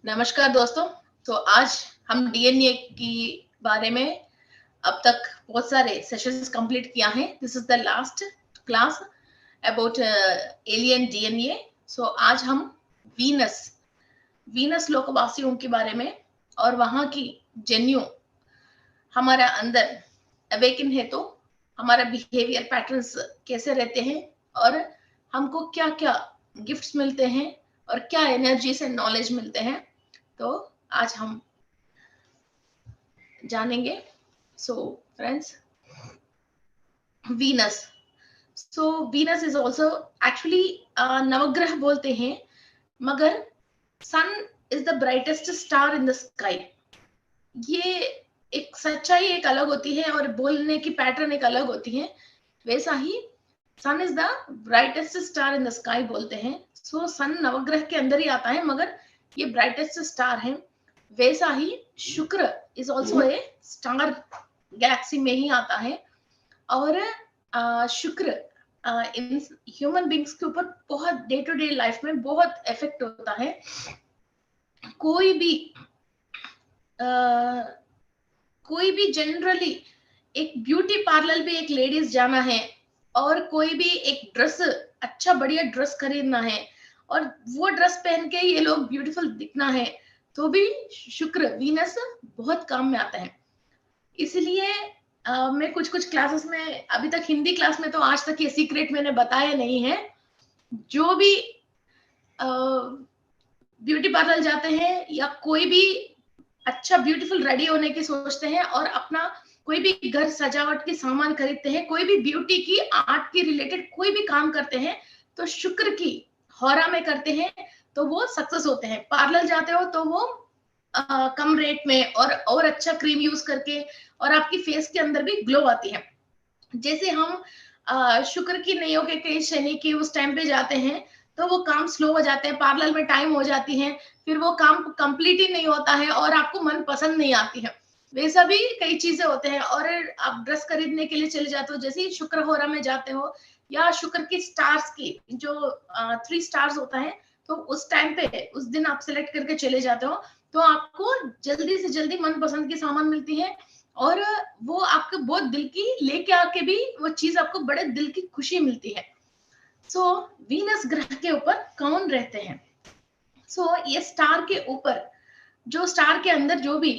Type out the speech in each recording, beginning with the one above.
नमस्कार दोस्तों। तो आज हम डीएनए की बारे में अब तक बहुत सारे सेशंस कंप्लीट किया है। This is the last class about alien DNA. So आज हम वीनस वीनस लोकवासियों के बारे में और वहां की जन्यु हमारा अंदर अवेकन है तो हमारा बिहेवियर पैटर्न्स कैसे रहते हैं और हमको क्या क्या गिफ्ट्स मिलते हैं और क्या एनर्जी से नॉलेज मिलते हैं, तो आज हम जानेंगे। So friends, Venus so Venus is also actually नवग्रह बोलते हैं, मगर sun is the brightest star in the sky. ये एक सच्चाई एक अलग होती है और बोलने की पैटर्न एक अलग होती है। वैसा ही sun is the brightest star in the sky बोलते हैं। सो सन नवग्रह के अंदर ही आता है, मगर ये ब्राइटेस्ट स्टार है। वैसा ही शुक्र is also a star Galaxy में ही आता है। और शुक्र इन ह्यूमन बींग्स के ऊपर बहुत डे टू डे लाइफ में बहुत इफेक्ट होता है। कोई भी जनरली एक ब्यूटी पार्लर भी एक लेडीज जाना है और कोई भी एक ड्रेस, अच्छा बढ़िया ड्रेस खरीदना है और वो ड्रेस पहन के ये लोग ब्यूटीफुल दिखना है, तो भी शुक्र वीनस बहुत काम में आता है। इसलिए मैं कुछ क्लासेस में, अभी तक हिंदी क्लास में तो आज तक ये सीक्रेट मैंने बताया नहीं है। जो भी ब्यूटी पार्लर जाते हैं या कोई भी अच्छा ब्यूटीफुल रेडी होने की सोचते हैं और अपना कोई भी घर सजावट के सामान खरीदते हैं, कोई भी ब्यूटी की आर्ट की रिलेटेड कोई भी काम करते हैं, तो शुक्र की हौरा में करते हैं तो वो सक्सेस होते हैं। पार्लर जाते हो तो वो कम रेट में और अच्छा क्रीम यूज करके और आपकी फेस के अंदर भी ग्लो आती है। जैसे हम शुक्र की नहीं हो के कई शनि की उस टाइम पे जाते हैं तो वो काम स्लो हो जाते हैं, पार्लर में टाइम हो जाती है, फिर वो काम कंप्लीट ही नहीं होता है और आपको मन पसंद नहीं आती है। वैसा भी कई चीजें होते हैं। और आप ड्रेस खरीदने के लिए चले जाते हो, जैसे ही शुक्र होरा में जाते हो या शुक्र की स्टार्स की जो 3 स्टार्स होता है, तो उस टाइम पे उस दिन आप सिलेक्ट करके चले जाते हो तो आपको जल्दी से जल्दी मन पसंद की सामान मिलती है और वो आपके बहुत दिल की लेके आके भी वो चीज आपको बड़े दिल की खुशी मिलती है। सो वीनस ग्रह के ऊपर कौन रहते हैं? सो ये स्टार के ऊपर, जो स्टार के अंदर जो भी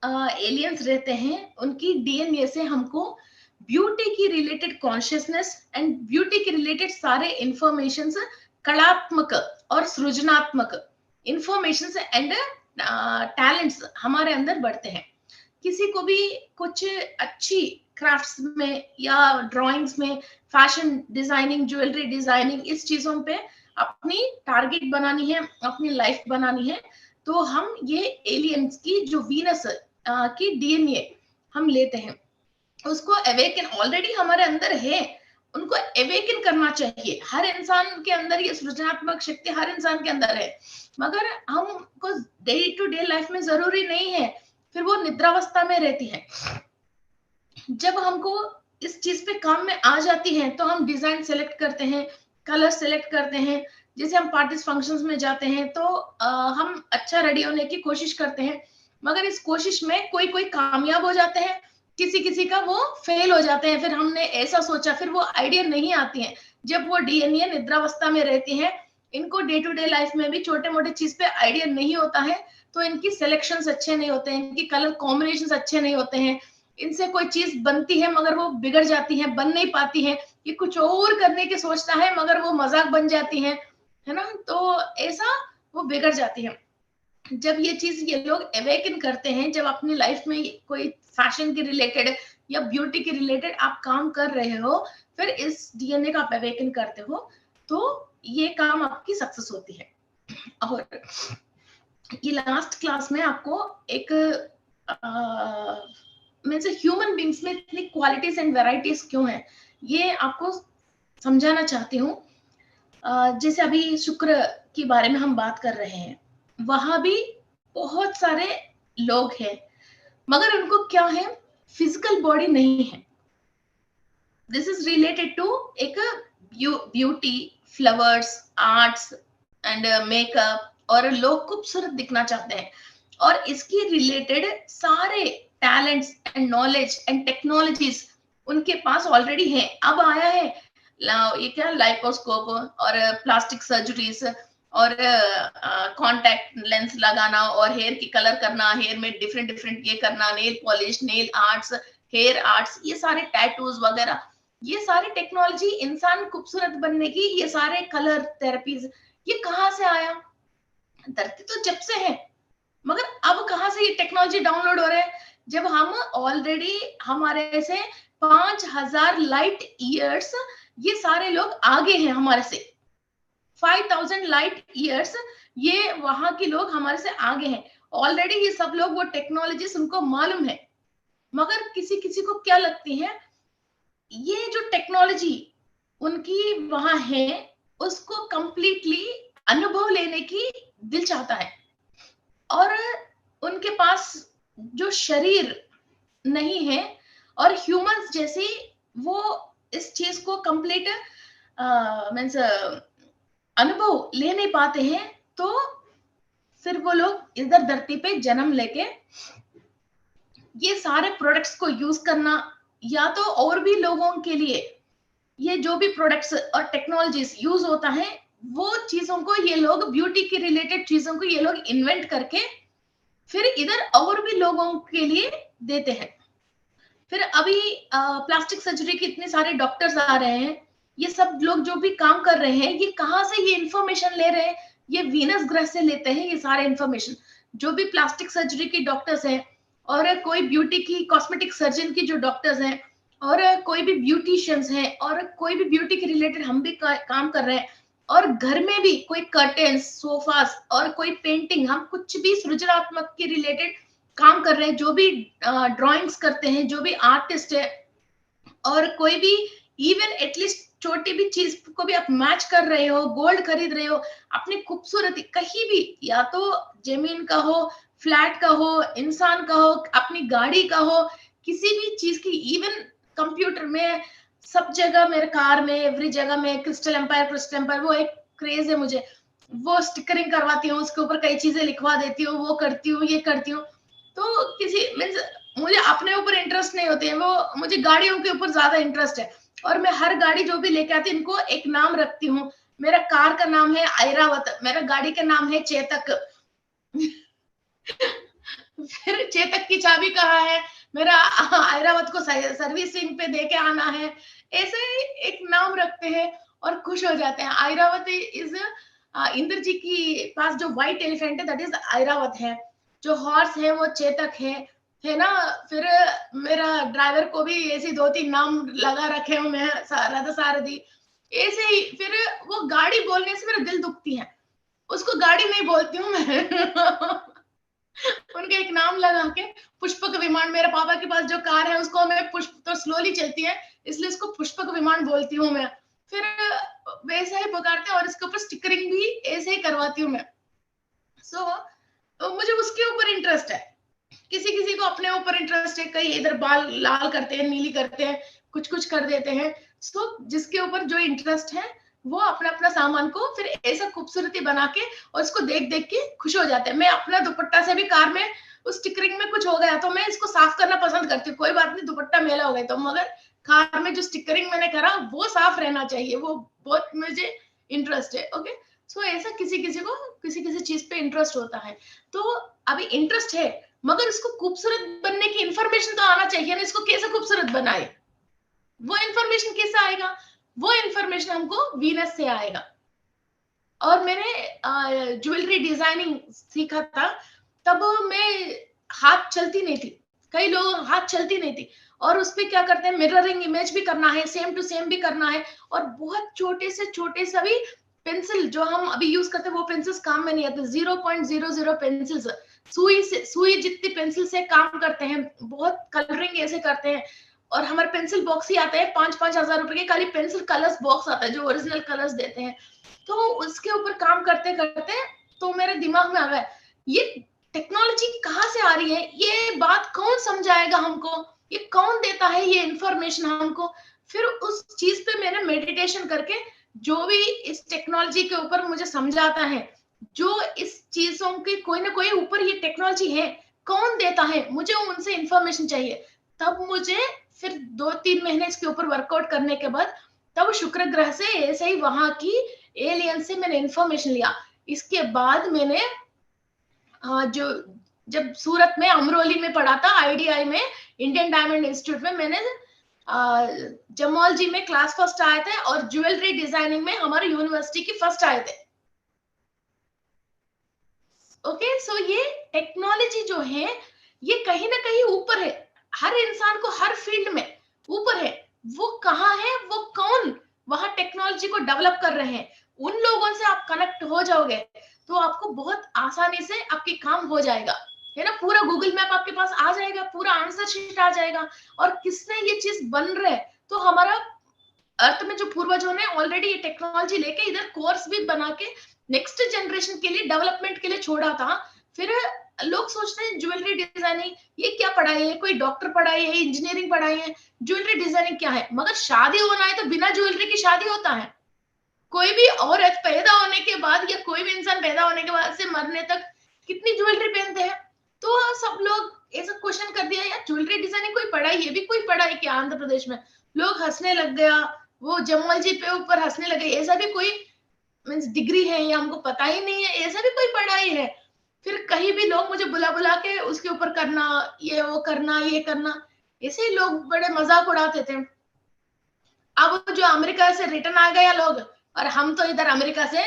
एलियंस रहते हैं, उनकी डीएनए से हमको ब्यूटी की रिलेटेड कॉन्शियसनेस एंड ब्यूटी के रिलेटेड सारे इंफॉर्मेशन, कलात्मक और सृजनात्मक इंफॉर्मेशन एंड टैलेंट्स हमारे अंदर बढ़ते हैं। किसी को भी कुछ अच्छी क्राफ्ट्स में या ड्राइंग्स में, फैशन डिजाइनिंग, ज्वेलरी डिजाइनिंग, इस चीजों पे अपनी टारगेट बनानी है, अपनी लाइफ बनानी है, तो हम ये एलियंस की जो वीनस की डीएनए हम लेते हैं, उसको अवेकन ऑलरेडी हमारे अंदर है, उनको अवेकन करना चाहिए। हर इंसान के अंदर ये सृजनात्मक शक्ति हर इंसान के अंदर है, मगर हमको डे टू डे लाइफ में जरूरी नहीं है, फिर वो निद्रावस्था में रहती है। जब हमको इस चीज पे काम में आ जाती है तो हम डिजाइन सेलेक्ट करते हैं, कलर सेलेक्ट करते हैं। जैसे हम पार्टीज फंक्शंस में जाते हैं तो हम अच्छा रेडी होने की कोशिश करते हैं, मगर इस कोशिश में कोई कोई कामयाब हो जाते हैं, किसी किसी का वो फेल हो जाते हैं। फिर हमने ऐसा सोचा, फिर वो आइडिया नहीं आती है। जब वो डीएनए निद्रावस्था में रहती है, इनको डे टू डे लाइफ में भी छोटे मोटे चीज पे आइडिया नहीं होता है, तो इनकी सिलेक्शंस अच्छे नहीं होते हैं, इनकी कलर कॉम्बिनेशन अच्छे नहीं होते हैं, इनसे कोई चीज बनती है मगर वो बिगड़ जाती है, बन नहीं पाती है। ये कुछ और करने की सोचता है मगर वो मजाक बन जाती है ना, तो ऐसा वो बिगड़ जाती है। जब ये चीज ये लोग अवेकन करते हैं, जब अपनी लाइफ में कोई फैशन के रिलेटेड या ब्यूटी के रिलेटेड आप काम कर रहे हो, फिर इस डीएनए का आप अवेकन करते हो, तो ये काम आपकी सक्सेस होती है। और ये लास्ट क्लास में आपको एक मीन्स ह्यूमन बींग्स में इतनी क्वालिटीज एंड वेराइटीज क्यों है, ये आपको समझाना चाहती हूँ। जैसे अभी शुक्र के बारे में हम बात कर रहे हैं, वहां भी बहुत सारे लोग हैं, मगर उनको क्या है, फिजिकल बॉडी नहीं है। दिस इज रिलेटेड टू एक beauty, flowers, arts and makeup और लोग खूबसूरत दिखना चाहते हैं, और इसकी रिलेटेड सारे talents and knowledge and technologies उनके पास ऑलरेडी है। अब आया है ये क्या, लाइपोस्कोप और प्लास्टिक सर्जरीज और कांटेक्ट लेंस लगाना और हेयर की कलर करना, हेयर में डिफरेंट डिफरेंट ये करना, nail polish, nail arts, hair arts, ये सारे टैटूज वगैरह, ये सारी टेक्नोलॉजी इंसान खूबसूरत बनने की, ये सारे कलर थेरेपीज, ये कहाँ से आया? धरती तो जब से है, मगर अब कहाँ से ये टेक्नोलॉजी डाउनलोड हो रहा है? जब हम ऑलरेडी हमारे से 5000 लाइट ईयर्स ये सारे लोग आगे हैं हमारे से, 5000 लाइट ईयर्स ये वहां के लोग हमारे से आगे हैं ऑलरेडी। ये सब लोग वो टेक्नोलॉजीज उनको मालूम है, मगर किसी किसी को क्या लगती है, ये जो टेक्नोलॉजी उनकी वहां है उसको कंप्लीटली अनुभव लेने की दिल चाहता है, और उनके पास जो शरीर नहीं है और ह्यूमंस जैसे वो इस चीज को कंप्लीट मीन्स अनुभव ले नहीं पाते हैं, तो फिर वो लोग इधर धरती पे जन्म लेके ये सारे प्रोडक्ट्स को यूज करना, या तो और भी लोगों के लिए ये जो भी प्रोडक्ट्स और टेक्नोलॉजीज यूज होता है वो चीजों को ये लोग, ब्यूटी के रिलेटेड चीजों को ये लोग इन्वेंट करके फिर इधर और भी लोगों के लिए देते हैं। फिर अभी प्लास्टिक सर्जरी के इतने सारे डॉक्टर्स आ रहे हैं, ये सब लोग जो भी काम कर रहे हैं, ये कहाँ से ये इंफॉर्मेशन ले रहे हैं? ये वीनस ग्रह से लेते हैं ये सारे इंफॉर्मेशन। जो भी प्लास्टिक सर्जरी की डॉक्टर्स हैं और कोई ब्यूटी की कॉस्मेटिक सर्जन की जो डॉक्टर्स हैं और कोई भी ब्यूटिशियंस हैं और कोई भी ब्यूटी के रिलेटेड हम भी काम कर रहे हैं, और घर में भी कोई कर्टेन्स, सोफास और कोई पेंटिंग, हम कुछ भी सृजनात्मक के रिलेटेड काम कर रहे हैं, जो भी ड्राइंग्स करते हैं, जो भी आर्टिस्ट है, और कोई भी इवन एटलीस्ट छोटी भी चीज को भी आप मैच कर रहे हो, गोल्ड खरीद रहे हो, अपनी खूबसूरती कहीं भी, या तो जमीन का हो, फ्लैट का हो, इंसान का हो, अपनी गाड़ी का हो, किसी भी चीज की, इवन कंप्यूटर में, सब जगह, मेरे कार में, एवरी जगह में क्रिस्टल एम्पायर वो एक क्रेज है मुझे, वो स्टिकरिंग करवाती हूँ, उसके ऊपर कई चीजें लिखवा देती हूँ, वो करती हूँ, ये करती हूँ। तो किसी मीन्स मुझे अपने ऊपर इंटरेस्ट नहीं होते हैं, वो मुझे गाड़ियों के ऊपर ज्यादा इंटरेस्ट है, और मैं हर गाड़ी जो भी लेके आती हूँ इनको एक नाम रखती हूँ। मेरा कार का नाम है ऐरावत, मेरा गाड़ी का नाम है चेतक। फिर चेतक की चाबी कहाँ है, मेरा ऐरावत को सर्विसिंग पे दे के आना है, ऐसे एक नाम रखते हैं और खुश हो जाते हैं। ऐरावत इज इंद्र जी की पास जो व्हाइट एलिफेंट है दैट इज ऐरावत है, जो हॉर्स है वो चेतक है ना। फिर मेरा ड्राइवर को भी ऐसे 2-3 नाम लगा रखे हूँ मैं, राधा सारथी, ऐसे ही। फिर वो गाड़ी बोलने से मेरा दिल दुखती है, उसको गाड़ी नहीं बोलती हूँ मैं। उनका एक नाम लगा के पुष्पक विमान, मेरे पापा के पास जो कार है उसको मैं पुष्प, तो स्लोली चलती है इसलिए उसको पुष्पक विमान बोलती हूँ मैं। फिर वैसा ही पुकारते हैं और इसके ऊपर स्टिकरिंग भी ऐसे ही करवाती हूँ मैं। तो मुझे उसके ऊपर इंटरेस्ट है, किसी किसी को अपने ऊपर इंटरेस्ट है, कई इधर बाल लाल करते हैं, नीली करते हैं, कुछ कुछ कर देते हैं। सो जिसके ऊपर जो इंटरेस्ट है वो अपना अपना सामान को फिर ऐसा खूबसूरती बना के और उसको देख देख के खुश हो जाते हैं। मैं अपना दुपट्टा से भी कार में उस स्टिकरिंग में कुछ हो गया तो मैं इसको साफ करना पसंद करती हूँ, कोई बात नहीं दुपट्टा मेला हो गया तो, मगर कार में जो स्टिकरिंग मैंने करा वो साफ रहना चाहिए, वो बहुत मुझे इंटरेस्ट है। ओके, सो ऐसा किसी किसी को किसी किसी चीज पे इंटरेस्ट होता है। तो अभी इंटरेस्ट है मगर इसको खूबसूरत बनने की इंफॉर्मेशन तो आना चाहिए ना, इसको कैसे खूबसूरत बनाए, वो इंफॉर्मेशन कैसे आएगा? वो इंफॉर्मेशन हमको वीनस से आएगा। और मैंने ज्वेलरी डिजाइनिंग सीखा था, तब मैं हाथ चलती नहीं थी, कई लोग हाथ चलती नहीं थी, और उस पे क्या करते हैं, मिररिंग इमेज भी करना है, सेम टू सेम भी करना है, और बहुत छोटे से छोटे सभी पेंसिल जो हम अभी यूज करते हैं वो पेंसिल्स काम में नहीं आते, 0.00 पेंसिल्स, सुई जितनी पेंसिल से काम करते हैं, बहुत कलरिंग ऐसे करते हैं। और हमारे पेंसिल बॉक्स ही आते हैं 5-5 हजार रुपए के, खाली पेंसिल कलर्स बॉक्स आता है जो ओरिजिनल कलर्स देते हैं। तो उसके ऊपर काम करते करते तो मेरे दिमाग में आ गया ये टेक्नोलॉजी कहाँ से आ रही है, ये बात कौन समझाएगा हमको, ये कौन देता है ये इंफॉर्मेशन हमको। फिर उस चीज पे मैंने मेडिटेशन करके जो भी इस टेक्नोलॉजी के ऊपर मुझे समझाता है जो इस चीजों के कोई ना कोई ऊपर ये टेक्नोलॉजी है, कौन देता है, मुझे उनसे इंफॉर्मेशन चाहिए। तब मुझे फिर 2-3 महीने इसके ऊपर वर्कआउट करने के बाद तब शुक्र ग्रह से ऐसे ही वहां की एलियन से मैंने इंफॉर्मेशन लिया। इसके बाद मैंने जो जब सूरत में अमरोली में पढ़ा था, आईडीआई में, इंडियन डायमंड इंस्टीट्यूट में, मैंने जमोलॉजी में क्लास फर्स्ट आए थे और ज्वेलरी डिजाइनिंग में हमारे यूनिवर्सिटी की फर्स्ट आए थे। ओके, सो ये टेक्नोलॉजी जो है ये कहीं ना कहीं ऊपर है, हर इंसान को हर फील्ड में ऊपर है। वो कहाँ है, वो कौन वहां टेक्नोलॉजी को डेवलप कर रहे हैं, उन लोगों से आप कनेक्ट हो जाओगे तो आपको बहुत आसानी से आपके काम हो जाएगा, है ना। पूरा गूगल मैप आपके पास आ जाएगा, पूरा आंसर शीट आ जाएगा, और किसने ये चीज बन रहा है, तो हमारा अर्थ में जो पूर्वजों ने ऑलरेडी ये टेक्नोलॉजी लेके इधर कोर्स भी बना के नेक्स्ट जनरेशन के लिए डेवलपमेंट के लिए छोड़ा था। फिर लोग सोचते हैं ज्वेलरी डिजाइनिंग ये क्या पढ़ाई है, कोई डॉक्टर पढ़ाई है, इंजीनियरिंग पढ़ाई है, ज्वेलरी डिजाइनिंग क्या है। मगर शादी होना है तो बिना ज्वेलरी की शादी होता है। कोई भी औरत पैदा होने के बाद या कोई भी इंसान पैदा होने के बाद से मरने तक कितनी ज्वेलरी पहनते हैं। तो सब लोग ऐसा क्वेश्चन कर दिया, यार ज्वेलरी डिजाइनिंग कोई पढ़ाई, ये भी कोई पढ़ाई क्या आंध्र प्रदेश में। लोग हंसने लग गया, वो जमोलॉजी पे ऊपर हंसने लगे, ऐसा भी कोई मीन्स डिग्री है या हमको पता ही नहीं है, ऐसा भी कोई पढ़ाई है। फिर कहीं भी लोग मुझे बुला बुला के उसके ऊपर करना, ये वो करना, ये करना, ऐसे ही लोग बड़े मजाक उड़ाते थे। अब जो अमेरिका से रिटर्न आ गया लोग, और हम तो इधर अमेरिका से,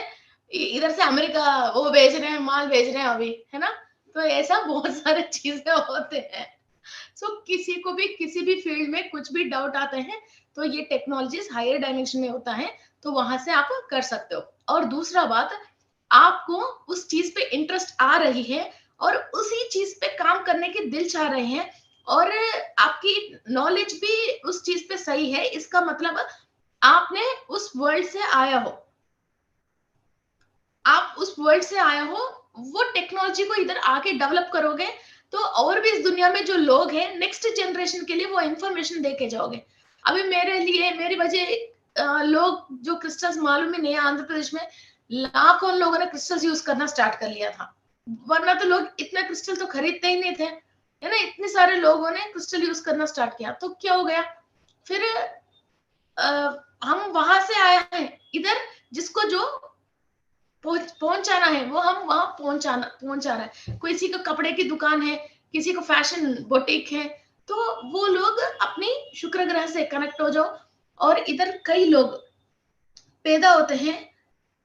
इधर से अमेरिका वो भेज रहे हैं, माल भेज रहे हैं अभी, है ना। तो ऐसा बहुत सारे चीजें होते हैं। सो किसी को भी किसी भी फील्ड में कुछ भी डाउट आते हैं तो ये टेक्नोलॉजीज हायर डायमेंशन में होता है, तो वहां से आप कर सकते हो। और दूसरा बात, आपको उस चीज पे इंटरेस्ट आ रही है और उसी चीज पे काम करने के दिल चाह रहे हैं, और आपकी नॉलेज भी उस चीज पे सही है, इसका मतलब आपने उस वर्ल्ड से आया हो, आप उस वर्ल्ड से आया हो, वो टेक्नोलॉजी को इधर आके डेवलप करोगे तो और भी इस दुनिया में जो लोग हैं नेक्स्ट जनरेशन के लिए वो इंफॉर्मेशन दे के जाओगे। अभी मेरे लिए, मेरी वजह लोग जो क्रिस्टल्स मालूम ही नहीं है, आंध्र प्रदेश में लाखों लोगों ने क्रिस्टल्स यूज करना स्टार्ट कर लिया था। वरना तो लोग इतना क्रिस्टल तो खरीदते ही नहीं थे, है ना। इतने सारे लोगों ने क्रिस्टल यूज करना स्टार्ट किया, तो क्या हो गया फिर हम वहां से आए हैं इधर, जिसको जो पहुंचाना है वो हम वहां पहुंचा रहा है। किसी को कपड़े की दुकान है, किसी को फैशन बुटीक है, तो वो लोग अपनी शुक्र ग्रह से कनेक्ट हो जाओ। और इधर कई लोग पैदा होते हैं,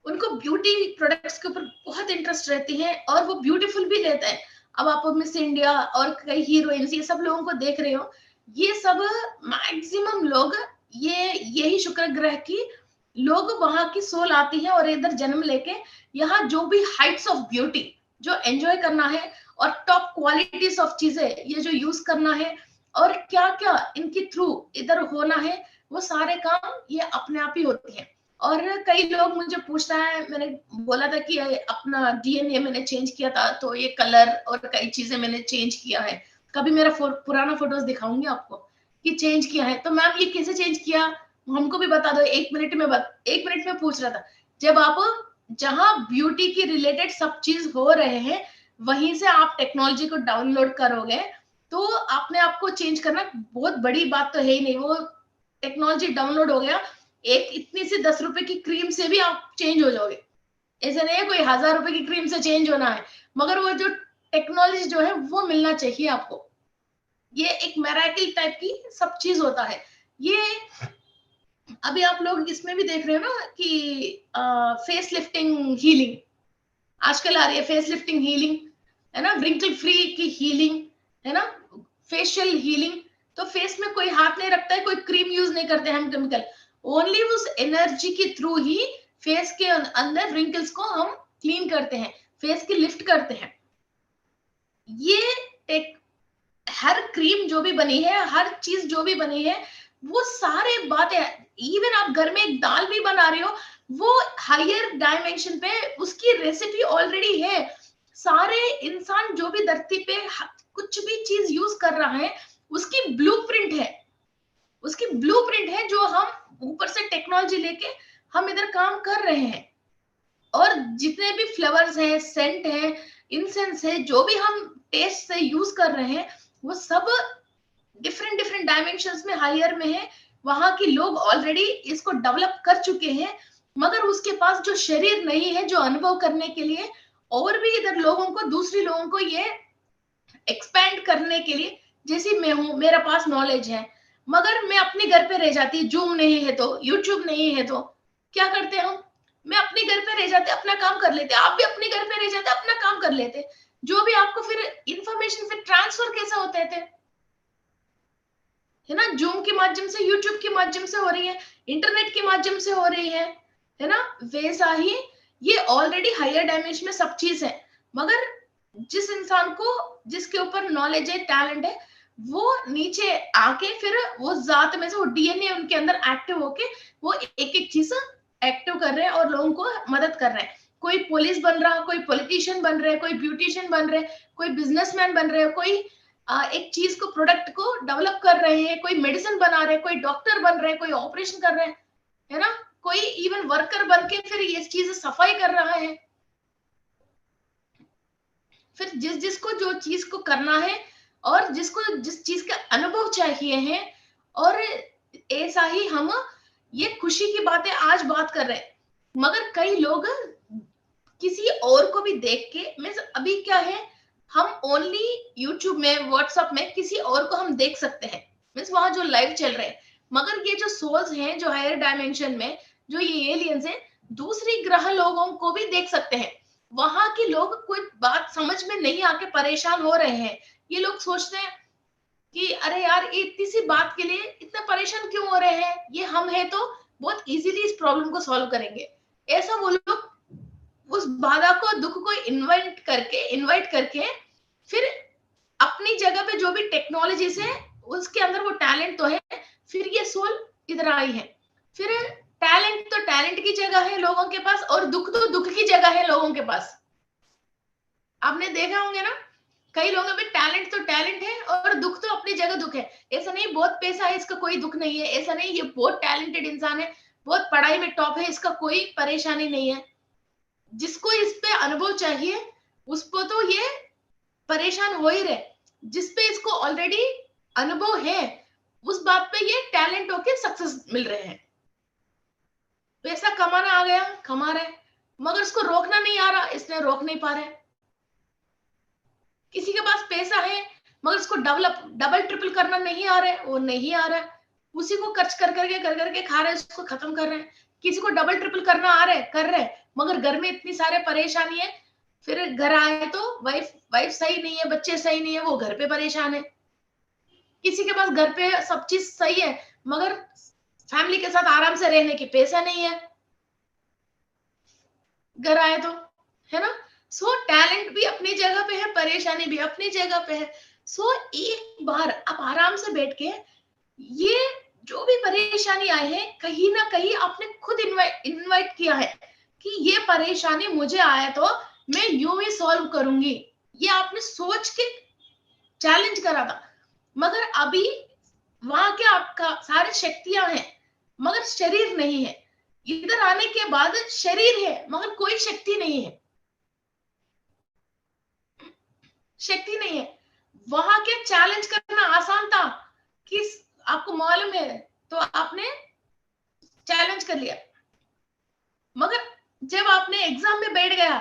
उनको ब्यूटी प्रोडक्ट्स के ऊपर बहुत इंटरेस्ट रहती है और वो ब्यूटीफुल भी लेते हैं। अब आप मिस इंडिया और कई हीरोइंस ये सब लोगों को देख रहे हो, ये सब मैक्सिमम लोग ये यही शुक्र ग्रह की लोग वहां की सोल आती है और इधर जन्म लेके यहाँ जो भी हाइट्स ऑफ ब्यूटी जो एंजॉय करना है और टॉप क्वालिटीज ऑफ चीजें ये जो यूज करना है और क्या क्या इनके थ्रू इधर होना है, वो सारे काम ये अपने आप ही होती है। और कई लोग मुझे पूछता है, मैंने बोला था कि अपना डीएनए मैंने चेंज किया था, तो ये कलर और कई चीजें मैंने चेंज किया है। कभी मेरा पुराना फोटोज दिखाऊंगी आपको कि चेंज किया है। तो मैम ये कैसे चेंज किया, हमको भी बता दो, 1 मिनट में 1 मिनट में पूछ रहा था। जब आप जहां ब्यूटी की रिलेटेड सब चीज हो रहे हैं वहीं से आप टेक्नोलॉजी को डाउनलोड करोगे तो अपने आप को चेंज करना बहुत बड़ी बात तो है ही नहीं। वो टेक्नोलॉजी डाउनलोड हो गया, एक इतनी सी 10 रुपए की क्रीम से भी आप चेंज हो जाओगे। ऐसे नहीं है कोई 1000 रुपए की क्रीम से चेंज होना है, मगर वो जो टेक्नोलॉजी जो है वो मिलना चाहिए आपको। ये एक मैराकिल टाइप की सब चीज होता है ये। अभी आप लोग इसमें भी देख रहे हो ना कि फेस लिफ्टिंग हीलिंग आजकल आ रही है, फेस लिफ्टिंग हीलिंग, है ना, व्रिंकल फ्री की हीलिंग, है ना, फेशियल हीलिंग। तो फेस में कोई हाथ नहीं रखता है, कोई क्रीम यूज नहीं करते हम केमिकल, ओनली उस एनर्जी के थ्रू ही फेस के अंदर रिंकल्स को हम क्लीन करते हैं, फेस की लिफ्ट करते हैं। ये एक हर क्रीम जो भी बनी है, हर चीज जो भी बनी है, वो सारे बातें, इवन आप घर में एक दाल भी बना रहे हो, वो हायर डायमेंशन पे उसकी रेसिपी ऑलरेडी है। सारे इंसान जो भी धरती पे कुछ भी चीज यूज कर रहा है उसकी ब्लूप्रिंट है, उसकी ब्लूप्रिंट है जो हम ऊपर से टेक्नोलॉजी लेके हम इधर काम कर रहे हैं। और जितने भी फ्लावर्स हैं, सेंट है, इंसेंस है, जो भी हम टेस्ट से यूज कर रहे हैं, वो सब डिफरेंट डिफरेंट डायमेंशंस में हायर में है। वहां के लोग ऑलरेडी इसको डेवलप कर चुके हैं, मगर उसके पास जो शरीर नहीं है जो अनुभव करने के लिए, और भी इधर लोगों को, दूसरे लोगों को ये एक्सपैंड करने के लिए, जैसे मैं हूं, मेरा पास नॉलेज है, मगर मैं अपने घर पे रह जाती, जूम नहीं है तो, यूट्यूब नहीं है तो क्या करते हम, मैं अपने घर पे रह जाते, अपना काम कर लेते, आप भी अपने घर पे रह जाते, अपना काम कर लेते। जो भी आपको फिर इंफॉर्मेशन फिर ट्रांसफर कैसा होते थे, है ना, जूम के माध्यम से, यूट्यूब के माध्यम से हो रही है, इंटरनेट के माध्यम से हो रही है ना। वैसा ही ये ऑलरेडी हायर डायमेंशन में सब चीज है, मगर जिस इंसान को, जिसके ऊपर नॉलेज है, टैलेंट है, वो नीचे आके फिर वो जात में से, वो डीएनए उनके अंदर एक्टिव होके वो एक एक चीज एक्टिव कर रहे हैं और लोगों को मदद कर रहे हैं। कोई पुलिस बन रहा, कोई पॉलिटिशियन बन रहे, कोई ब्यूटिशियन बन रहे, कोई बिजनेसमैन बन रहे, कोई एक चीज को, प्रोडक्ट को डेवलप कर रहे हैं, कोई मेडिसिन बना रहे, कोई डॉक्टर बन रहे, कोई ऑपरेशन कर रहे हैं, है ना, कोई इवन वर्कर बन के फिर ये चीज सफाई कर रहा है। फिर जिस जिसको जो चीज को करना है और जिसको जिस चीज का अनुभव चाहिए है, और ऐसा ही हम ये खुशी की बातें आज बात कर रहे हैं, मगर कई लोग किसी और को भी देख के, मीन्स अभी क्या है, हम ओनली यूट्यूब में, व्हाट्सएप में किसी और को हम देख सकते हैं, मीन्स वहां जो लाइव चल रहे हैं, मगर ये जो सोल्स हैं जो हायर डायमेंशन में, जो ये एलियंस हैं, दूसरी ग्रह लोगों को भी देख सकते हैं। वहां के लोग कोई बात समझ में नहीं आके परेशान हो रहे हैं, ये लोग सोचते हैं कि अरे यार, इतनी सी बात के लिए इतना परेशान क्यों हो रहे हैं, ये हम है तो बहुत इजीली इस प्रॉब्लम को सॉल्व करेंगे। ऐसा वो लोग उस बाधा को, दुख को इनवाइट करके फिर अपनी जगह पे जो भी टेक्नोलॉजी से उसके अंदर वो टैलेंट तो है, फिर ये सोल इधर आई है। फिर टैलेंट तो टैलेंट की जगह है लोगों के पास, और दुख तो दुख की जगह है लोगों के पास। आपने देखा होंगे ना, कई लोगों में टैलेंट तो टैलेंट है और दुख तो अपनी जगह दुख है। ऐसा नहीं बहुत पैसा है इसका कोई दुख नहीं है, ऐसा नहीं ये बहुत टैलेंटेड इंसान है, बहुत पढ़ाई में टॉप है, इसका कोई परेशानी नहीं है। जिसको इस पे अनुभव चाहिए उसको तो ये परेशान हो ही रहे, जिसपे इसको ऑलरेडी अनुभव है उस बात पे ये टैलेंट होके सक्सेस मिल रहे हैं। पैसा कमाना आ गया, कमा रहे, मगर उसको रोकना नहीं आ रहा, इसलिए रोक नहीं पा रहे। किसी के पास पैसा है मगर उसको डबल ट्रिपल करना नहीं आ रहा है, वो नहीं आ रहा है, उसी को खर्च कर करके खा रहे हैं, उसको खत्म कर रहे हैं। किसी को डबल ट्रिपल करना आ रहा है, कर रहे हैं, मगर घर में इतनी सारे परेशानी है, फिर घर आए तो वाइफ सही नहीं है, बच्चे सही नहीं है, वो घर पे परेशान है। किसी के पास घर पे सब चीज सही है, मगर फैमिली के साथ आराम से रहने की पैसा नहीं है, घर आए तो, है ना। सो टैलेंट भी अपनी जगह पे है, परेशानी भी अपनी जगह पे है। सो एक बार आप आराम से बैठ के, ये जो भी परेशानी आई है, कहीं ना कहीं आपने खुद इनवाइट किया है कि ये परेशानी मुझे आया तो मैं यूं ही सॉल्व करूंगी, ये आपने सोच के चैलेंज करा था। मगर अभी वहां के आपका सारे शक्तियां हैं मगर शरीर नहीं है, इधर आने के बाद शरीर है मगर कोई शक्ति नहीं है, शक्ति नहीं है। वहां के चैलेंज करना आसान था कि आपको मालूम है तो आपने चैलेंज कर लिया, मगर जब आपने एग्जाम में बैठ गया,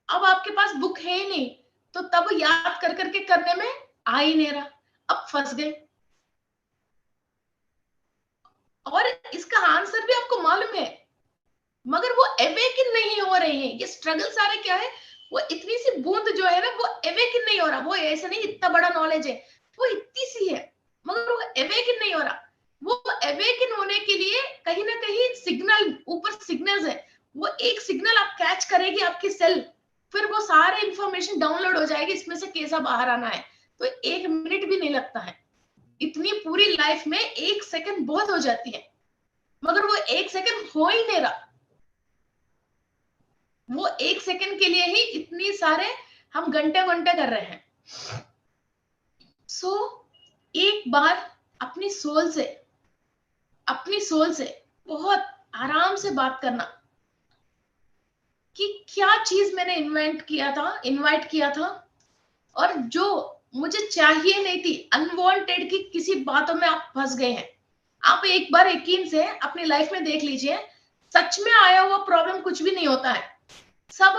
अब आपके पास बुक है ही नहीं, तो तब याद कर करके करने में आ ही नहीं रहा, अब फंस गए। और इसका आंसर भी आपको मालूम है मगर वो अवेकन नहीं हो रहे हैं। ये स्ट्रगल सारे क्या है, वो इतनी सी बूंद जो है ना, वो अवेकन नहीं हो रहा। वो ऐसा नहीं इतना बड़ा नॉलेज है, वो इतनी सी है मगर वो अवेकन नहीं हो रहा। वो अवेकन होने के लिए कहीं ना कहीं सिग्नल, ऊपर सिग्नल्स है, वो एक सिग्नल आप कैच करेगी आपकी सेल, फिर वो सारे इंफॉर्मेशन डाउनलोड हो जाएगी, इसमें से कैसा बाहर आना है। तो 1 मिनट भी नहीं लगता है, इतनी पूरी लाइफ में 1 सेकंड बहुत हो जाती है, मगर वो 1 सेकंड हो ही नहीं रहा। वो 1 सेकंड के लिए ही इतनी सारे हम घंटे घंटे कर रहे हैं। सो एक बार अपनी सोल से बहुत आराम से बात करना, कि क्या चीज मैंने इनवाइट किया था, और जो मुझे चाहिए नहीं थी, अनवांटेड की किसी बातों में आप फंस गए हैं। आप एक बार यकीन से अपनी लाइफ में देख लीजिए, सच में आया हुआ प्रॉब्लम कुछ भी नहीं होता है। सब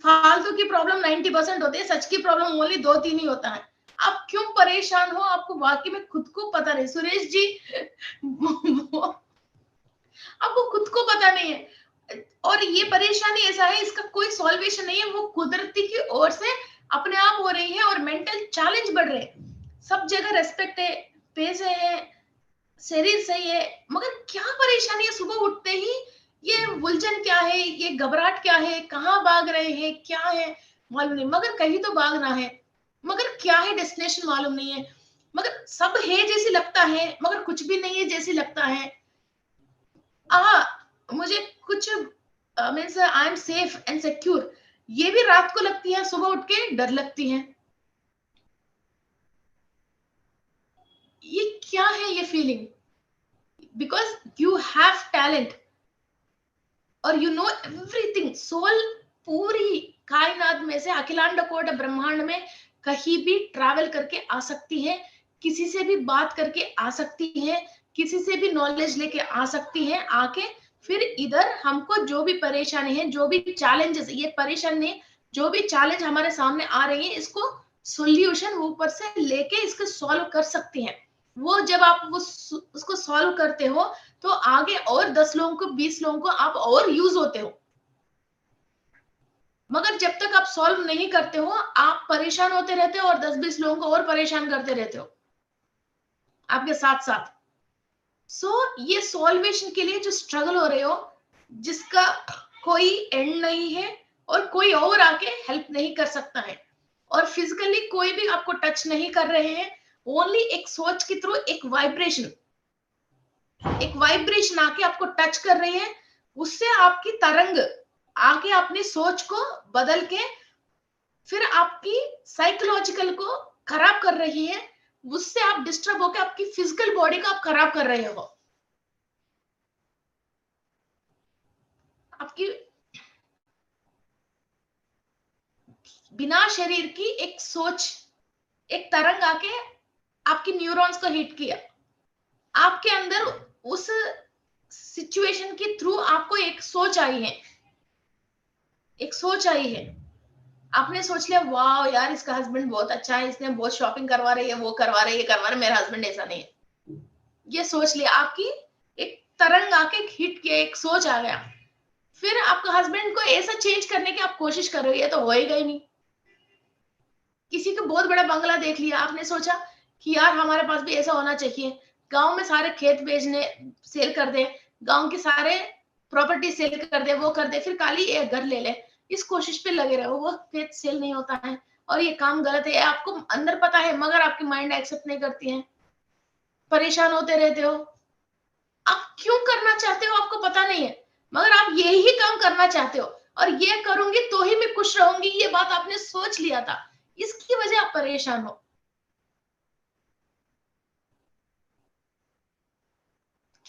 फालतू की प्रॉब्लम 90% होती है, सच की प्रॉब्लम ओनली 2-3 ही होता है। आप क्यों परेशान हो, आपको वाकई में खुद को पता नहीं। सुरेश जी आपको खुद को पता नहीं है, और ये परेशानी ऐसा है, इसका कोई सॉल्वेशन नहीं है, वो कुदरती की ओर से अपने आप हो रही है, और मेंटल चैलेंज बढ़ रहे हैं। सब जगह रेस्पेक्ट है, पैसे है, शरीर सही है, मगर क्या परेशानी है, सुबह उठते ही ये उलझन क्या है, ये घबराहट क्या है, कहाँ भाग रहे हैं, क्या है मालूम नहीं, मगर कहीं तो भागना है, मगर क्या है डेस्टिनेशन मालूम नहीं है, मगर सब है जैसे लगता है, मगर कुछ भी नहीं है जैसे लगता है। मुझे कुछ means I am safe and secure, ये भी रात को लगती है, सुबह उठ के डर लगती है। ये क्या है ये feeling? Because you have talent और यू नो एवरीथिंग। सोल पूरी कायनात में से, अखिलांड कोट ब्रह्मांड में कहीं भी ट्रैवल करके आ सकती है, किसी से भी बात करके आ सकती है, किसी से भी नॉलेज लेके आ सकती है, आके फिर इधर हमको जो भी परेशानी है, जो भी चैलेंजेस, ये परेशानी है, जो भी चैलेंज हमारे सामने आ रही है, इसको सोल्यूशन ऊपर से लेके इसको सॉल्व कर सकती है। वो जब आप वो उसको सॉल्व करते हो, तो आगे और 10 लोगों को, 20 लोगों को आप और यूज होते हो। मगर जब तक आप सॉल्व नहीं करते हो, आप परेशान होते रहते हो और 10-20 लोगों को और परेशान करते रहते हो आपके साथ साथ। ये सॉल्वेशन के लिए जो स्ट्रगल हो रहे हो, जिसका कोई एंड नहीं है, और कोई और आके हेल्प नहीं कर सकता है, और फिजिकली कोई भी आपको टच नहीं कर रहे हैं, ओनली एक सोच के थ्रू एक वाइब्रेशन आके आपको टच कर रही है, उससे आपकी तरंग आके अपनी सोच को बदल के फिर आपकी साइकोलॉजिकल को खराब कर रही है, उससे आप डिस्टर्ब होकर आपकी फिजिकल बॉडी को आप खराब कर रहे हो। आपकी बिना शरीर की एक सोच, एक तरंग आके आपकी न्यूरॉन्स को हिट किया, आपके अंदर उस सिचुएशन के थ्रू आपको एक सोच आई है, आपने सोच लिया, वाह यार इसका हस्बैंड बहुत अच्छा है, इसने बहुत शॉपिंग करवा रही है, वो करवा रही है, ये करवा रहा है, मेरा हस्बैंड ऐसा नहीं है। ये सोच लिया, आपकी एक तरंग आके हिट किया, एक सोच आ गया। फिर आपका हस्बैंड को ऐसा चेंज करने की आप कोशिश कर रही है, तो होएगा ही नहीं। किसी को बहुत बड़ा बंगला देख लिया, आपने सोचा कि यार हमारे पास भी ऐसा होना चाहिए, गांव में सारे खेत बेचने सेल कर दे, गांव के सारे प्रॉपर्टी सेल कर दे, वो कर दे, फिर काली एक घर ले ले, इस कोशिश पे लगे रहो, वो खेत सेल नहीं होता है, और ये काम गलत है, आपको अंदर पता है, मगर आपकी माइंड एक्सेप्ट नहीं करती है, परेशान होते रहते हो। आप क्यों करना चाहते हो आपको पता नहीं है, मगर आप यही काम करना चाहते हो, और ये करूंगी तो ही मैं खुश रहूंगी, ये बात आपने सोच लिया था, इसकी वजह आप परेशान हो।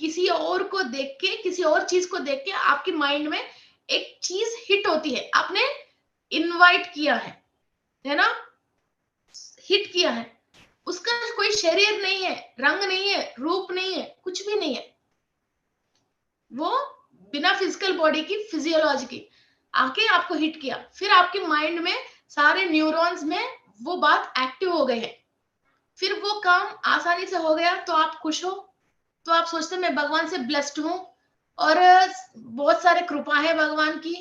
किसी और को देख के, किसी और चीज को देख के आपकी माइंड में एक चीज हिट होती है, आपने इनवाइट किया है ना, हिट किया है, उसका कोई शरीर नहीं है, रंग नहीं है, रूप नहीं है, कुछ भी नहीं है, वो बिना फिजिकल बॉडी की, फिजियोलॉजी की आके आपको हिट किया, फिर आपके माइंड में सारे न्यूरॉन्स में वो बात एक्टिव हो गए हैं, फिर वो काम आसानी से हो गया, तो आप खुश हो, तो आप सोचते मैं भगवान से ब्लेस्ड हूं, और बहुत सारे कृपा है भगवान की,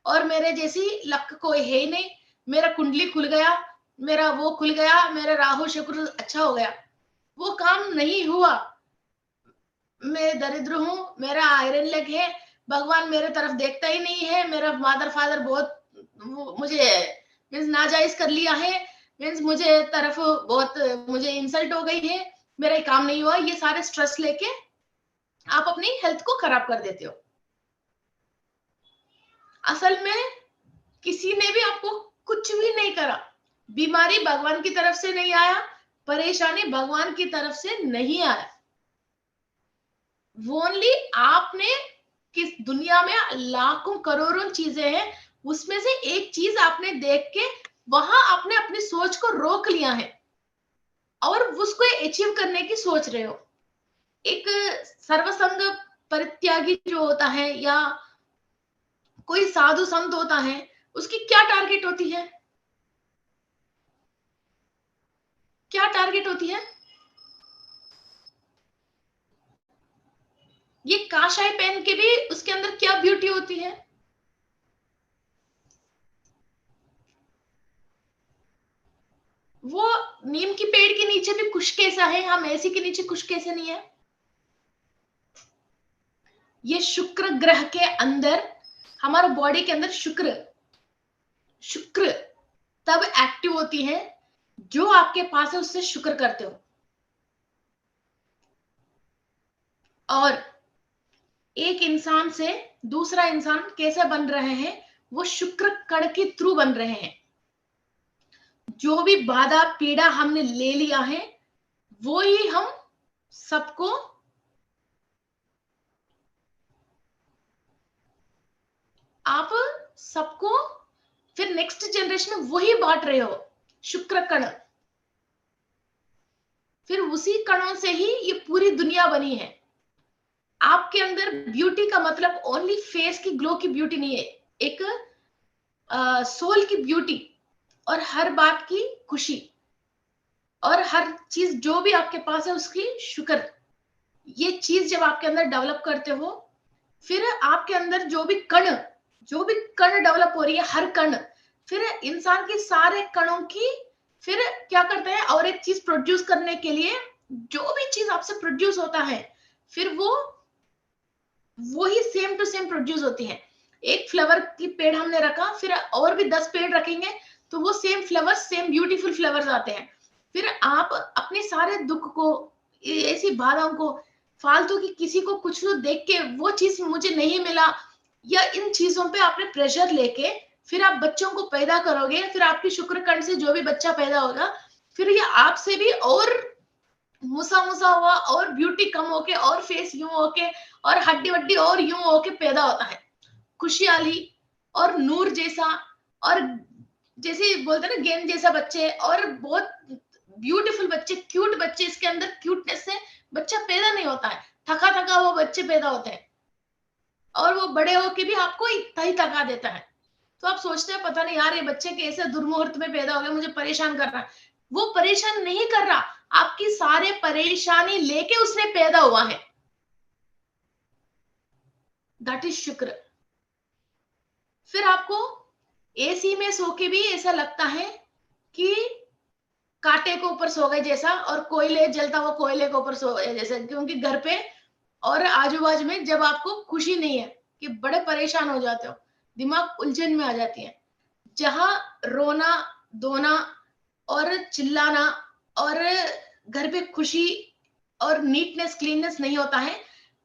और मेरे जैसी लक कोई है ही नहीं, मेरा कुंडली खुल गया, मेरा वो खुल गया, मेरा राहु शुक्र अच्छा हो गया। वो काम नहीं हुआ, मैं दरिद्र हूं, मेरा आयरन लेग है, भगवान मेरे तरफ देखता ही नहीं है, मेरा फादर बहुत मुझे मीन्स नाजायज कर लिया है, मीन्स मुझे तरफ बहुत मुझे इंसल्ट हो गई है, मेरा काम नहीं हुआ, ये सारे स्ट्रेस लेके आप अपनी हेल्थ को खराब कर देते हो। असल में किसी ने भी आपको कुछ भी नहीं करा, बीमारी भगवान की तरफ से नहीं आया, परेशानी भगवान की तरफ से नहीं आया, ओनली आपने, किस दुनिया में लाखों करोड़ों चीजें हैं, उसमें से एक चीज आपने देख के वहां आपने अपनी सोच को रोक लिया है और उसको अचीव करने की सोच रहे हो। एक सर्वसंग परित्यागी जो होता है या कोई साधु संत होता है, उसकी क्या टारगेट होती है? क्या टारगेट होती है? ये काशाई पहन के भी उसके अंदर क्या ब्यूटी होती है? वो नीम की पेड़ के नीचे भी खुश कैसा है, हम एसी के नीचे खुश कैसे नहीं है? ये शुक्र ग्रह के अंदर, हमारे बॉडी के अंदर शुक्र शुक्र तब एक्टिव होती है जो आपके पास है उससे शुक्र करते हो। और एक इंसान से दूसरा इंसान कैसे बन रहे हैं? वो शुक्र कण के थ्रू बन रहे हैं। जो भी बाधा पीड़ा हमने ले लिया है वो ही हम सबको आप सबको फिर नेक्स्ट जनरेशन में वही बांट रहे हो, शुक्र कण। फिर उसी कणों से ही ये पूरी दुनिया बनी है। आपके अंदर ब्यूटी का मतलब ओनली फेस की ग्लो की ब्यूटी नहीं है, एक सोल की ब्यूटी और हर बात की खुशी और हर चीज जो भी आपके पास है उसकी शुक्र। ये चीज जब आपके अंदर डेवलप करते हो, फिर आपके अंदर जो भी कण डेवलप हो रही है, हर कण फिर इंसान के सारे कणों की फिर क्या करते हैं, और एक चीज प्रोड्यूस करने के लिए जो भी चीज आपसे प्रोड्यूस होता है फिर वो ही सेम टू सेम प्रोड्यूस होती है। एक फ्लावर की पेड़ हमने रखा, फिर और भी 10 पेड़ रखेंगे तो वो same flowers, same beautiful flowers आते हैं। फिर आप अपने सारे दुख को, ऐसी बाधाओं को, फालतू की किसी को कुछ तो देख के वो चीज मुझे नहीं मिला या इन चीजों पे आपने प्रेशर लेके फिर आप बच्चों को पैदा करोगे, फिर आपकी शुक्र कण से जो भी बच्चा पैदा होगा फिर ये आपसे भी और मुसा मुसा हुआ और ब्यूटी कम होके और फेस यूं होके और हड्डी वड्डी और यूं होके पैदा होता है, खुशहाली और नूर जैसा, और जैसे बोलते हैं ना गेंद जैसा बच्चे, और बहुत ब्यूटीफुल बच्चे, क्यूट बच्चे, इसके अंदर क्यूटनेस से बच्चा पैदा नहीं होता है, थका थका हुआ बच्चे पैदा होते हैं और वो बड़े होके भी आपको इतना ही थका देता है। तो आप सोचते हैं पता नहीं यार ये बच्चे कैसे दुर्मुहूर्त में पैदा हो गए, मुझे परेशान कर रहा है। वो परेशान नहीं कर रहा, आपकी सारे परेशानी लेके उसने पैदा हुआ है। दैट इज शुक्र। फिर आपको एसी में सो के भी ऐसा लगता है कि कांटे के ऊपर सो गए जैसा, और कोयले जलता हुआ कोयले के ऊपर सो गए जैसा, क्योंकि घर पे और आजू बाजू में जब आपको खुशी नहीं है कि बड़े परेशान हो जाते हो, दिमाग उलझन में आ जाती है। जहां रोना धोना और चिल्लाना और घर पे खुशी और नीटनेस क्लीननेस नहीं होता है,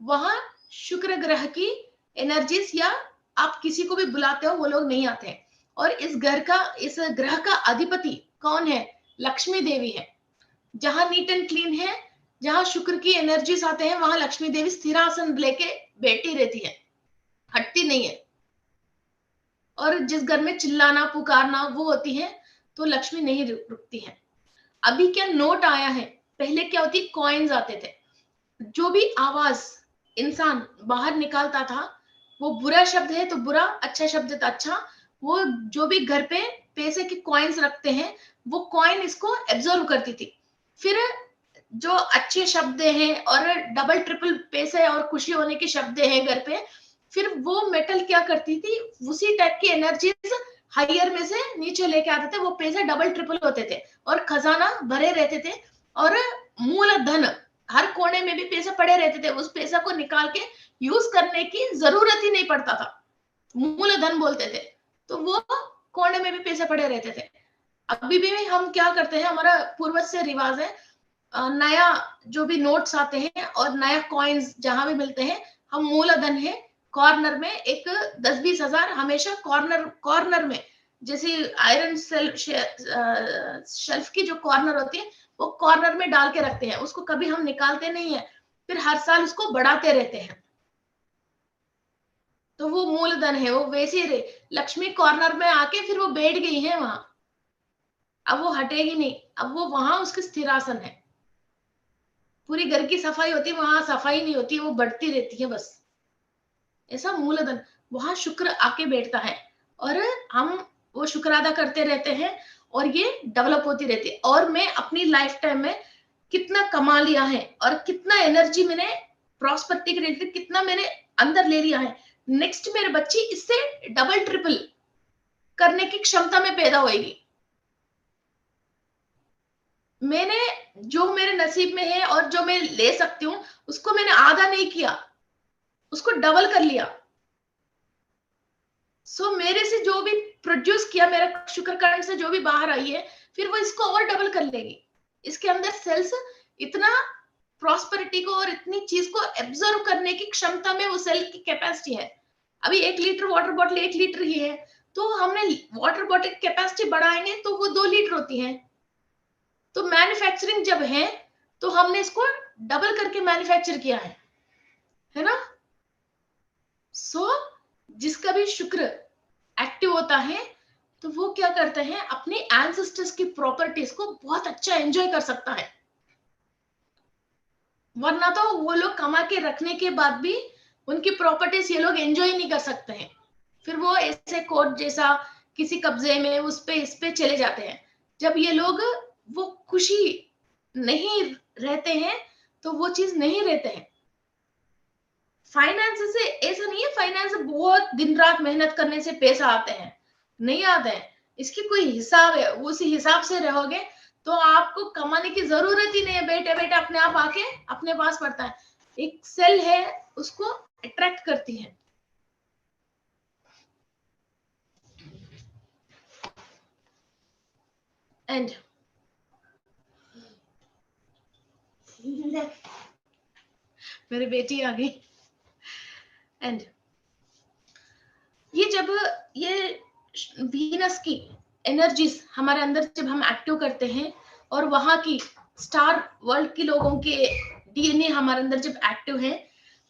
वहां शुक्र ग्रह की एनर्जीज या आप किसी को भी बुलाते हो वो लोग नहीं आते हैं। और इस ग्रह का अधिपति कौन है? लक्ष्मी देवी है। जहां नीट एंड क्लीन है, जहां शुक्र की एनर्जीज आते हैं, वहां लक्ष्मी देवी स्थिरासन लेके बैठी रहती है, हटती नहीं है। और जिस घर में चिल्लाना पुकारना वो होती है तो लक्ष्मी नहीं रुकती है। अभी क्या नोट आया है, पहले क्या होती, कॉइन्स आते थे। जो भी आवाज इंसान बाहर निकालता था वो बुरा शब्द है तो बुरा, अच्छा शब्द है तो अच्छा। वो जो भी घर पे पैसे के कॉइन्स रखते हैं वो कॉइन इसको एब्जॉर्व करती थी। फिर जो अच्छे शब्द हैं और डबल ट्रिपल पैसे और खुशी होने के शब्द हैं घर पे, फिर वो मेटल क्या करती थी, उसी टाइप की एनर्जीज हायर में से नीचे लेके आते थे, वो पैसे डबल ट्रिपल होते थे और खजाना भरे रहते थे। और मूल धन, हर कोने में भी पैसे पड़े रहते थे, उस पैसा को निकाल के यूज करने की जरूरत ही नहीं पड़ता था, मूल धन बोलते थे। तो वो कोने में भी पैसे पड़े रहते थे। अभी भी हम क्या करते हैं, हमारा पूर्वज से रिवाज है, नया जो भी नोट्स आते हैं और नया कॉइन्स जहां भी मिलते हैं, हम मूलधन है कॉर्नर में एक 10-20 हजार हमेशा कॉर्नर में, जैसे आयरन शेल्फ की जो कॉर्नर होती है वो कॉर्नर में डाल के रखते हैं, उसको कभी हम निकालते नहीं है, फिर हर साल उसको बढ़ाते रहते हैं। तो वो मूलधन है, वो वैसे रहे। लक्ष्मी कॉर्नर में आके फिर वो बैठ गई है वहां, अब वो हटेगी नहीं, अब वो वहां उसकी स्थिरासन है। पूरी घर की सफाई होती है, वहां सफाई नहीं होती, वो बढ़ती रहती है बस। ऐसा मूलधन, वहां शुक्र आके बैठता है और हम वो शुक्र अदा करते रहते हैं और ये डेवलप होती रहती है। और मैं अपनी लाइफ टाइम में कितना कमा लिया है और कितना एनर्जी मैंने प्रॉस्पेरिटी के रिलेटेड कितना मैंने अंदर ले लिया है, नेक्स्ट मेरे बच्चे इससे डबल ट्रिपल करने की क्षमता में पैदा होगी। मैंने जो मेरे नसीब में है और जो मैं ले सकती हूँ उसको मैंने आधा नहीं किया, उसको डबल कर लिया। मेरे से जो भी प्रोड्यूस किया, मेरा शुक्र कर्ण से जो भी बाहर आई है, फिर वो इसको और डबल कर लेगी। इसके अंदर सेल्स इतना प्रॉस्पेरिटी को और इतनी चीज को एब्जॉर्व करने की क्षमता में वो सेल की कैपेसिटी है। अभी 1 लीटर वाटर बॉटल 1 लीटर ही है, तो हमने वाटर बॉटल की कैपेसिटी बढ़ाएंगे तो वो 2 लीटर होती है। तो मैन्युफैक्चरिंग जब है तो हमने इसको डबल करके मैन्युफैक्चर किया है ना। जिसका भी शुक्र एक्टिव होता है तो वो क्या करते हैं, अपने एंसेस्टर्स की प्रॉपर्टीज को बहुत अच्छा एंजॉय कर सकता है। वरना तो वो लोग कमा के रखने के बाद भी उनकी प्रॉपर्टीज ये लोग एंजॉय नहीं कर सकते हैं, फिर वो ऐसे कोर्ट जैसा किसी कब्जे में उस पे इस पे चले जाते हैं। जब ये लोग वो खुशी नहीं रहते हैं तो वो चीज नहीं रहते हैं। फाइनेंस से ऐसा नहीं है, फाइनेंस बहुत दिन रात मेहनत करने से पैसा आते हैं, नहीं आते हैं। इसकी कोई हिसाब है, उसी हिसाब से रहोगे तो आपको कमाने की जरूरत ही नहीं है, बैठे बैठे अपने आप आके अपने पास पड़ता है। एक सेल है उसको अट्रैक्ट करती है। एंड मेरी बेटी आ गई। एंड ये जब ये वीनस की एनर्जीज हमारे अंदर जब हम एक्टिव करते हैं और वहां की स्टार वर्ल्ड के लोगों के डीएनए हमारे अंदर जब एक्टिव है,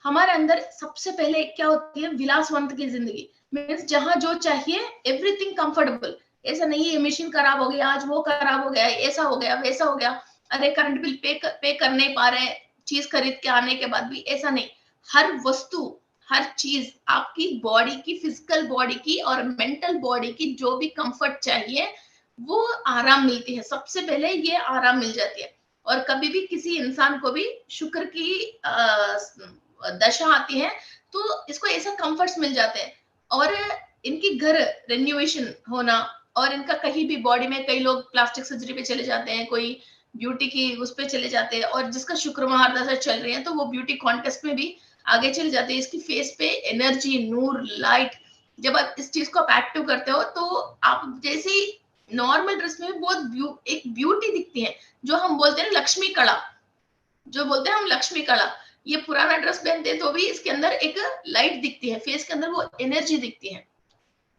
हमारे अंदर सबसे पहले क्या होती है, विलासवंत की जिंदगी। मीन्स जहां जो चाहिए एवरीथिंग कंफर्टेबल। ऐसा नहीं है मशीन खराब हो गया, आज वो खराब हो गया, ऐसा हो गया वैसा हो गया, अरे करंट बिल पे कर नहीं पा रहे चीज खरीद के आने के बाद भी, ऐसा नहीं। हर वस्तु हर चीज आपकी बॉडी की, फिजिकल बॉडी की और मेंटल बॉडी की जो भी कंफर्ट चाहिए वो आराम मिलती है। सबसे पहले ये आराम मिल जाती है। और कभी भी किसी इंसान को भी शुक्र की दशा आती है तो इसको ऐसा कंफर्ट्स मिल जाते हैं। और इनकी घर रेन्यूएशन होना, और इनका कहीं भी बॉडी में, कई लोग प्लास्टिक सर्जरी पे चले जाते हैं, कोई ब्यूटी की उस पे चले जाते हैं, और जिसका शुक्र महारदशा चल रही है तो वो ब्यूटी कॉन्टेस्ट में भी आगे चले जाते हैं। इसकी फेस पे एनर्जी, नूर, लाइट, जब आप इस चीज को आप एक्टिव करते हो तो आप जैसे नॉर्मल ड्रेस में बहुत एक ब्यूटी दिखती है, जो हम बोलते हैं लक्ष्मी कला, जो बोलते हैं हम लक्ष्मी कला। ये पुराना ड्रेस पहनते तो भी इसके अंदर एक लाइट दिखती है, फेस के अंदर वो एनर्जी दिखती है।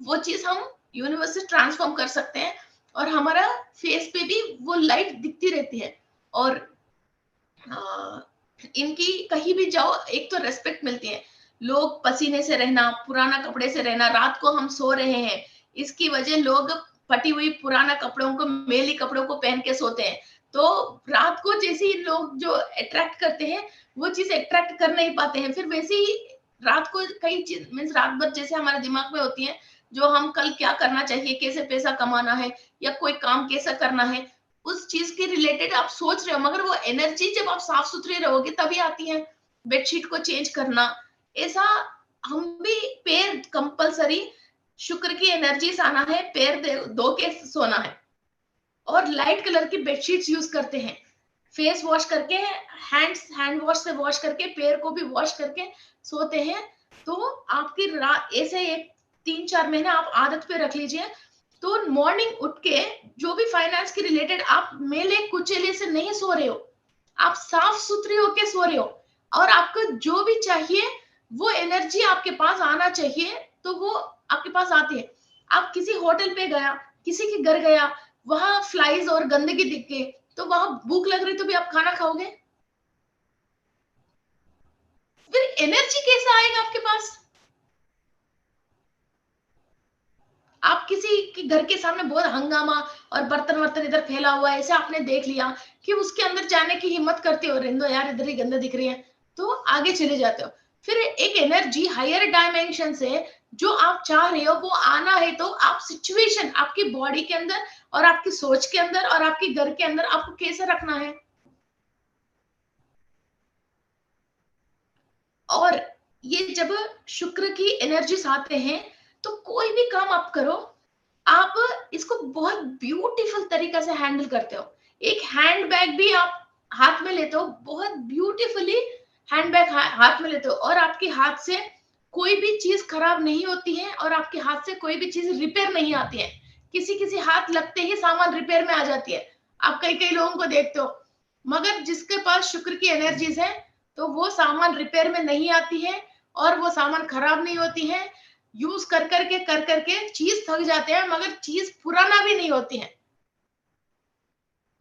वो चीज हम यूनिवर्स से ट्रांसफॉर्म कर सकते हैं और हमारा फेस पे भी वो लाइट दिखती रहती है। और इनकी कहीं भी जाओ एक तो रेस्पेक्ट मिलती है। लोग पसीने से रहना, पुराना कपड़े से रहना, रात को हम सो रहे हैं इसकी वजह लोग फटी हुई पुराना कपड़ों को, मेली कपड़ों को पहन के सोते हैं। तो रात को जैसे ही लोग जो अट्रैक्ट करते हैं वो चीज अट्रैक्ट कर नहीं पाते हैं। फिर वैसे ही रात को कई चीज मीन्स रात भर जैसे हमारे दिमाग में होती है, जो हम कल क्या करना चाहिए, कैसे पैसा कमाना है या कोई काम कैसा करना है, उस चीज के रिलेटेड आप सोच रहे हो, मगर वो एनर्जी जब आप साफ सुथरे रहोगे तभी आती है। बेडशीट को चेंज करना, ऐसा हम भी पैर कंपलसरी शुक्र की एनर्जी से आना है, पैर धो के सोना है। और लाइट कलर की बेडशीट्स यूज करते हैं, फेस वॉश करके, हैंड वॉश से वॉश करके, पैर को भी वॉश करके सोते हैं। तो आपकी रात ऐसे एक 3-4 महीने आप आदत पे रख लीजिए, तो मॉर्निंग उठ के जो भी फाइनेंस के रिलेटेड आप मेले कुचेले से नहीं सो रहे हो, आप साफ सुथरे होके सो रहे हो और आपको जो भी चाहिए वो एनर्जी आपके पास आना चाहिए तो वो आपके पास आती है। आप किसी होटल पे गया, किसी के घर गया, वहां फ्लाइज और गंदगी दिख गई तो वहां भूख लग रही तो भी आप खाना खाओगे? फिर एनर्जी कैसे आएगा आपके पास? आप किसी के घर के सामने बहुत हंगामा और बर्तन वर्तन इधर फैला हुआ है, ऐसे आपने देख लिया कि उसके अंदर जाने की हिम्मत करते हो, रहने दो यार, इधर ही गंदा दिख रही है, तो आगे चले जाते हो। फिर एक एनर्जी हायर डायमेंशन से जो आप चाह रहे हो वो आना है, तो आप सिचुएशन आपकी बॉडी के अंदर और आपकी सोच के अंदर और आपके घर के अंदर आपको कैसे रखना है। और ये जब शुक्र की एनर्जीज आते हैं तो कोई भी काम आप करो, आप इसको बहुत ब्यूटीफुल तरीका से हैंडल करते हो। एक हैंड बैग भी आप हाथ में लेते हो, बहुत ब्यूटीफुली हैंड बैग हाथ में लेते हो, और आपके हाथ से कोई भी चीज खराब नहीं होती है और आपके हाथ से कोई भी चीज रिपेयर नहीं आती है। किसी किसी हाथ लगते ही सामान रिपेयर में आ जाती है, आप कई कई लोगों को देखते हो, मगर जिसके पास शुक्र की एनर्जीज है तो वो सामान रिपेयर में नहीं आती है और वो सामान खराब नहीं होती है। यूज कर करके चीज थक जाते हैं मगर चीज पुराना भी नहीं होती है।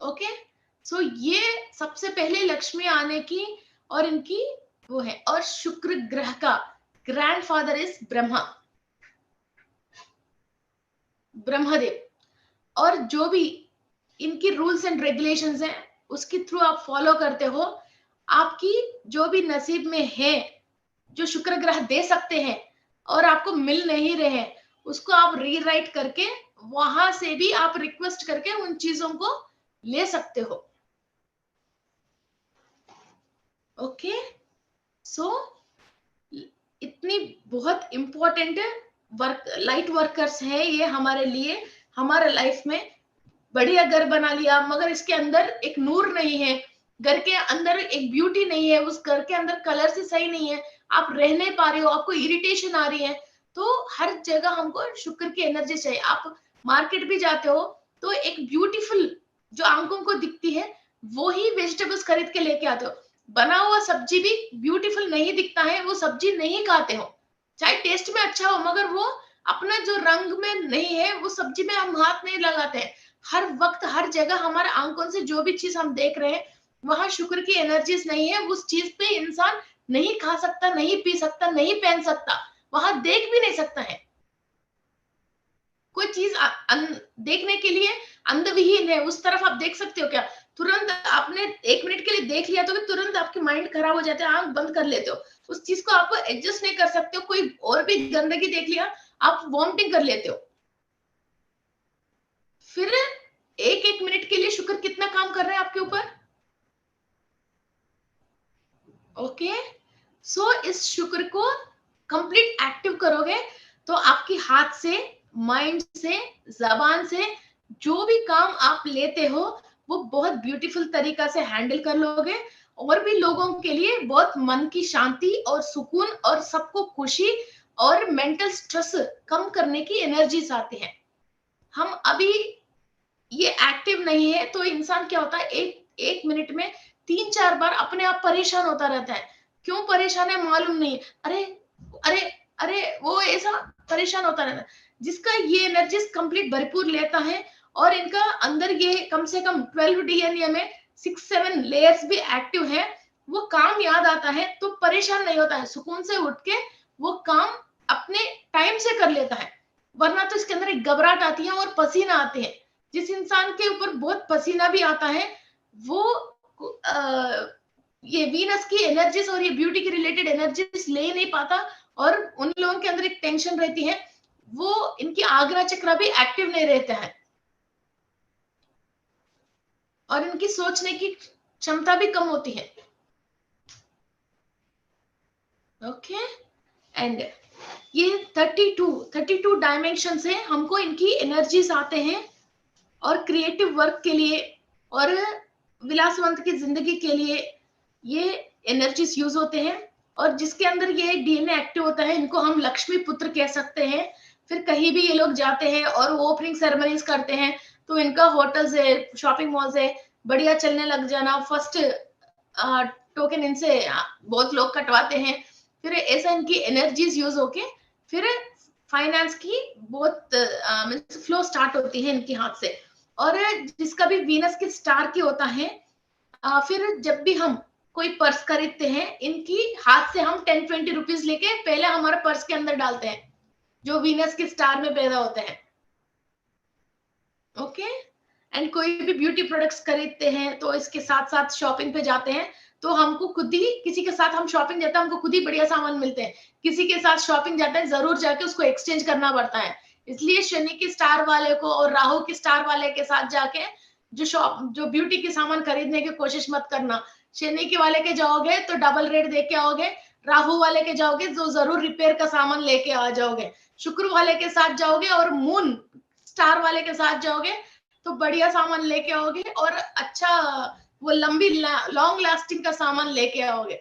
ओके, सो ये सबसे पहले लक्ष्मी आने की और इनकी वो है। और शुक्र ग्रह का ग्रैंडफादर इज ब्रह्मदेव, और जो भी इनकी रूल्स एंड रेगुलेशंस हैं उसके थ्रू आप फॉलो करते हो, आपकी जो भी नसीब में है, जो शुक्र ग्रह दे सकते हैं और आपको मिल नहीं रहे हैं, उसको आप रीराइट करके वहां से भी आप रिक्वेस्ट करके उन चीजों को ले सकते हो। ओके, सो इतनी बहुत इंपॉर्टेंट वर्क लाइट वर्कर्स हैं ये हमारे लिए। हमारे लाइफ में बढ़िया घर बना लिया मगर इसके अंदर एक नूर नहीं है, घर के अंदर एक ब्यूटी नहीं है, उस घर के अंदर कलर से सही नहीं है, आप रह नहीं पा रहे हो, आपको इरिटेशन आ रही है, तो हर जगह हमको शुक्र की एनर्जी चाहिए। आप मार्केट भी जाते हो तो एक ब्यूटीफुल जो आंखों को दिखती है वो ही वेजिटेबल्स खरीद के लेके आते हो। बना हुआ सब्जी भी ब्यूटीफुल नहीं दिखता है, वो सब्जी नहीं खाते हो, चाहे टेस्ट में अच्छा हो मगर वो अपना जो रंग में नहीं है वो सब्जी में हम हाथ नहीं लगाते हैं। हर वक्त हर जगह हमारे आंखों से जो भी चीज हम देख रहे हैं वहां शुक्र की एनर्जीज नहीं है, उस चीज पे इंसान नहीं खा सकता, नहीं पी सकता, नहीं पहन सकता, वहां देख भी नहीं सकता है। कोई चीज देखने के लिए अंधविहीन है, उस तरफ आप देख सकते हो क्या? तुरंत आपने 1 मिनट के लिए देख लिया तो तुरंत आपकी माइंड खराब हो जाता है, आंख बंद कर लेते हो, उस चीज को आप एडजस्ट नहीं कर सकते हो। कोई और भी गंदगी देख लिया आप वॉमिटिंग कर लेते हो। फिर 1 मिनट के लिए शुक्र कितना काम कर रहा है आपके ऊपर। ओके, सो इस शुक्र को कंप्लीट एक्टिव करोगे तो आपकी हाथ से, माइंड से, जबान से जो भी काम आप लेते हो वो बहुत ब्यूटीफुल तरीका से हैंडल कर लोगे, और भी लोगों के लिए बहुत मन की शांति और सुकून और सबको खुशी और मेंटल स्ट्रेस कम करने की एनर्जीज आती हैं। हम अभी ये एक्टिव नहीं है तो इंसान क्या होता है, एक मिनट में 3-4 बार अपने आप परेशान होता रहता है। क्यों परेशान है मालूम नहीं, अरे अरे अरे वो ऐसा परेशान होता रहता है। जिसका ये एनर्जीज कंप्लीट भरपूर लेता है और इनका अंदर ये कम से कम 12 डीएनए में 6-7 लेयर्स भी एक्टिव है, वो काम याद आता है तो परेशान नहीं होता है, सुकून से उठ के वो काम अपने टाइम से कर लेता है। वरना तो इसके अंदर एक घबराहट आती है और पसीना आते हैं। जिस इंसान के ऊपर बहुत पसीना भी आता है वो ये वीनस की एनर्जीज और ये ब्यूटी की रिलेटेड एनर्जीज ले नहीं पाता, और उन लोगों के अंदर एक टेंशन रहती है, वो इनकी आज्ञा चक्र भी एक्टिव नहीं रहता है और इनकी सोचने की क्षमता भी कम होती है। ओके, एंड ये 32 डायमेंशन से हमको इनकी एनर्जीज आते हैं, और क्रिएटिव वर्क के लिए और विलासवंत की जिंदगी के लिए ये एनर्जीज यूज होते हैं। और जिसके अंदर ये डीएनए एक्टिव होता है इनको हम लक्ष्मी पुत्र कह सकते हैं। फिर कहीं भी ये लोग जाते हैं और वो ओपनिंग सेरेमनीज करते हैं तो इनका होटल्स है, शॉपिंग मॉल्स है, बढ़िया चलने लग जाना, फर्स्ट टोकन इनसे बहुत लोग कटवाते हैं। फिर ऐसा इनकी एनर्जीज यूज होके फिर फाइनेंस की बहुत फ्लो स्टार्ट होती है इनके हाथ से। और जिसका भी वीनस के स्टार की होता है, फिर जब भी हम कोई पर्स खरीदते हैं इनकी हाथ से हम 10-20 रुपीज लेके पहले हमारे पर्स के अंदर डालते हैं जो वीनस के स्टार में पैदा होते हैं। ओके। एंड कोई भी ब्यूटी प्रोडक्ट्स खरीदते हैं तो इसके साथ साथ शॉपिंग पे जाते हैं, तो हमको खुद ही, किसी के साथ हम शॉपिंग जाते हैं हमको खुद ही बढ़िया सामान मिलते हैं, किसी के साथ शॉपिंग जाते हैं जरूर जाके उसको एक्सचेंज करना पड़ता है। इसलिए शनि के स्टार वाले को और राहु के स्टार वाले के साथ जाके जो ब्यूटी के सामान खरीदने की कोशिश मत करना। शनि के वाले के जाओगे तो डबल रेट दे के आओगे, राहु वाले के जाओगे तो जरूर रिपेयर का सामान लेके आ जाओगे, शुक्र वाले के साथ जाओगे और मून स्टार वाले के साथ जाओगे तो बढ़िया सामान लेके आओगे और अच्छा वो लंबी लॉन्ग लास्टिंग का सामान लेके आओगे।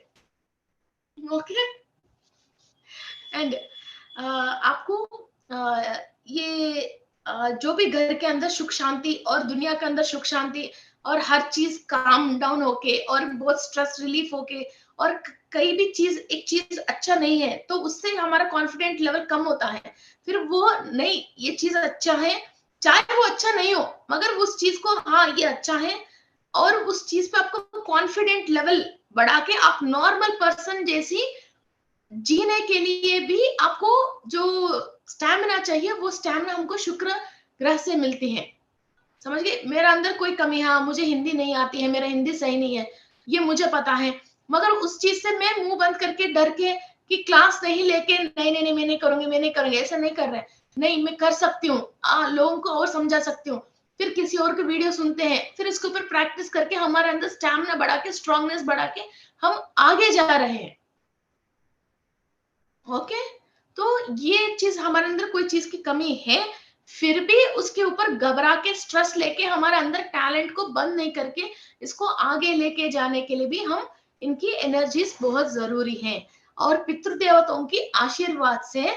ओके। एंड आपको ये जो भी घर के अंदर सुख शांति और दुनिया के अंदर सुख शांति और हर चीज काम डाउन होके और बहुत स्ट्रेस रिलीफ होके और कई भी चीज, एक चीज अच्छा नहीं है तो उससे हमारा कॉन्फिडेंट लेवल कम होता है। फिर वो नहीं, ये चीज अच्छा है, चाहे वो अच्छा नहीं हो मगर उस चीज को, हाँ ये अच्छा है, और उस चीज पे आपको कॉन्फिडेंट लेवल बढ़ा के आप नॉर्मल पर्सन जैसी जीने के लिए भी आपको जो स्टैमिना चाहिए वो स्टैमिना हमको शुक्र ग्रह से मिलती है। समझ गए? मेरा अंदर कोई कमी है, मुझे हिंदी नहीं आती है, मेरा हिंदी सही नहीं है, ये मुझे पता है, मगर उस चीज से मैं मुंह बंद करके डर के कि क्लास नहीं लेके नहीं नहीं नहीं मैं नहीं करूंगी, मैं नहीं करूंगी, ऐसा नहीं कर रहे, नहीं मैं कर सकती हूँ, लोगों को और समझा सकती हूँ। फिर किसी और के वीडियो सुनते हैं, फिर इसके ऊपर प्रैक्टिस करके हमारे अंदर स्टैमिना बढ़ा के, स्ट्रांगनेस बढ़ा के हम आगे जा रहे हैं। ओके। तो ये चीज हमारे अंदर कोई चीज की कमी है, फिर भी उसके ऊपर घबरा के स्ट्रेस लेके हमारे अंदर टैलेंट को बंद नहीं करके इसको आगे लेके जाने के लिए भी हम, इनकी एनर्जीज बहुत जरूरी हैं। और पितृदेवताओं की आशीर्वाद से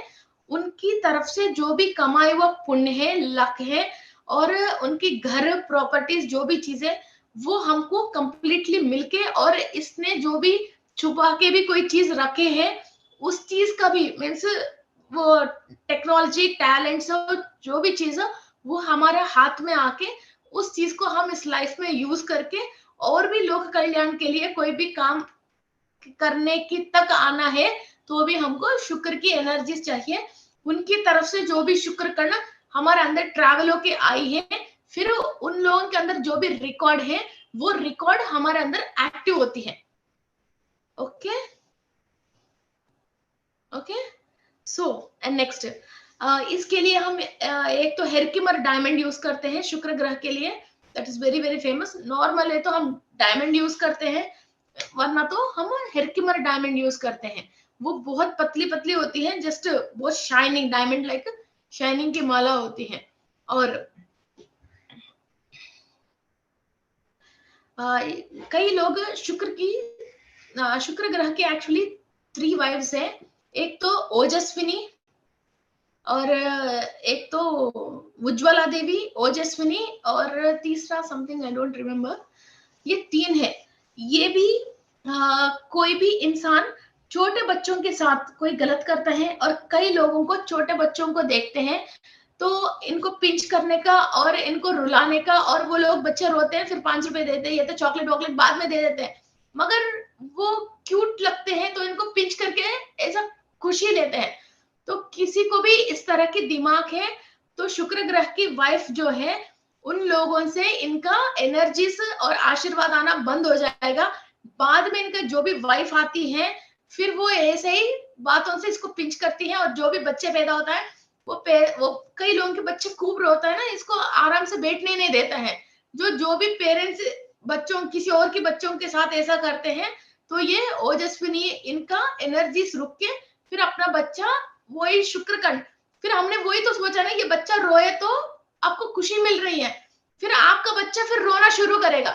उनकी तरफ से जो भी कमाए हुआ पुण्य है, लक है, और उनकी घर प्रॉपर्टीज जो भी चीजें वो हमको कंप्लीटली मिलके, और इसने जो भी छुपा के भी कोई चीज रखे हैं उस चीज का भी मीन्स वो टेक्नोलॉजी टैलेंट्स जो भी चीज है वो हमारे हाथ में आके उस चीज को हम इस लाइफ में यूज करके और भी लोक कल्याण के लिए कोई भी काम करने की तक आना है, तो भी हमको शुक्र की एनर्जी चाहिए। उनकी तरफ से जो भी शुक्र करना हमारे अंदर ट्रैवल होके आई है, फिर उन लोगों के अंदर जो भी रिकॉर्ड है वो रिकॉर्ड हमारे अंदर एक्टिव होती है। Okay okay. So and next, इसके लिए हम एक तो हेरकिमर डायमंड यूज करते हैं शुक्र ग्रह के लिए, that is very very famous. Normal है तो हम डायमंड यूज करते हैं, वरना तो हम हेरकिमर डायमंड यूज करते हैं। वो बहुत पतली पतली होती है, जस्ट बहुत शाइनिंग डायमंड लाइक शाइनिंग की माला होती है। और कई लोग शुक्र ग्रह के एक्चुअली 3 वाइव्स है, एक तो ओजस्विनी, और एक तो उज्ज्वला देवी, ओजस्विनी, और तीसरा समथिंग आई डोंट रिमेम्बर। ये 3 है। ये भी कोई भी इंसान छोटे बच्चों के साथ कोई गलत करता है, और कई लोगों को छोटे बच्चों को देखते हैं तो इनको पिंच करने का और इनको रुलाने का, और वो लोग बच्चे रोते हैं फिर 5 रुपए देते हैं या तो चॉकलेट वॉकलेट बाद में दे देते हैं, मगर वो क्यूट लगते हैं तो इनको पिंच करके ऐसा खुशी लेते हैं। तो किसी को भी इस तरह की दिमाग है तो शुक्र ग्रह की वाइफ जो है उन लोगों से इनका एनर्जीज और आशीर्वाद आना बंद हो जाएगा। बाद में इनका जो भी वाइफ आती है फिर वो ऐसे ही बातों से इसको पिंच करती है, और जो भी बच्चे पैदा होता है वो कई लोगों के बच्चे खूब रोता है ना, इसको आराम से बैठने नहीं देता है। जो भी पेरेंट्स बच्चों किसी और के बच्चों के साथ ऐसा करते हैं तो ये ओजस्विनी इनका एनर्जीज रुक के फिर अपना बच्चा वही शुक्रकंड, फिर हमने वही तो सोचा ना ये बच्चा रोए तो आपको खुशी मिल रही है, फिर आपका बच्चा फिर रोना शुरू करेगा,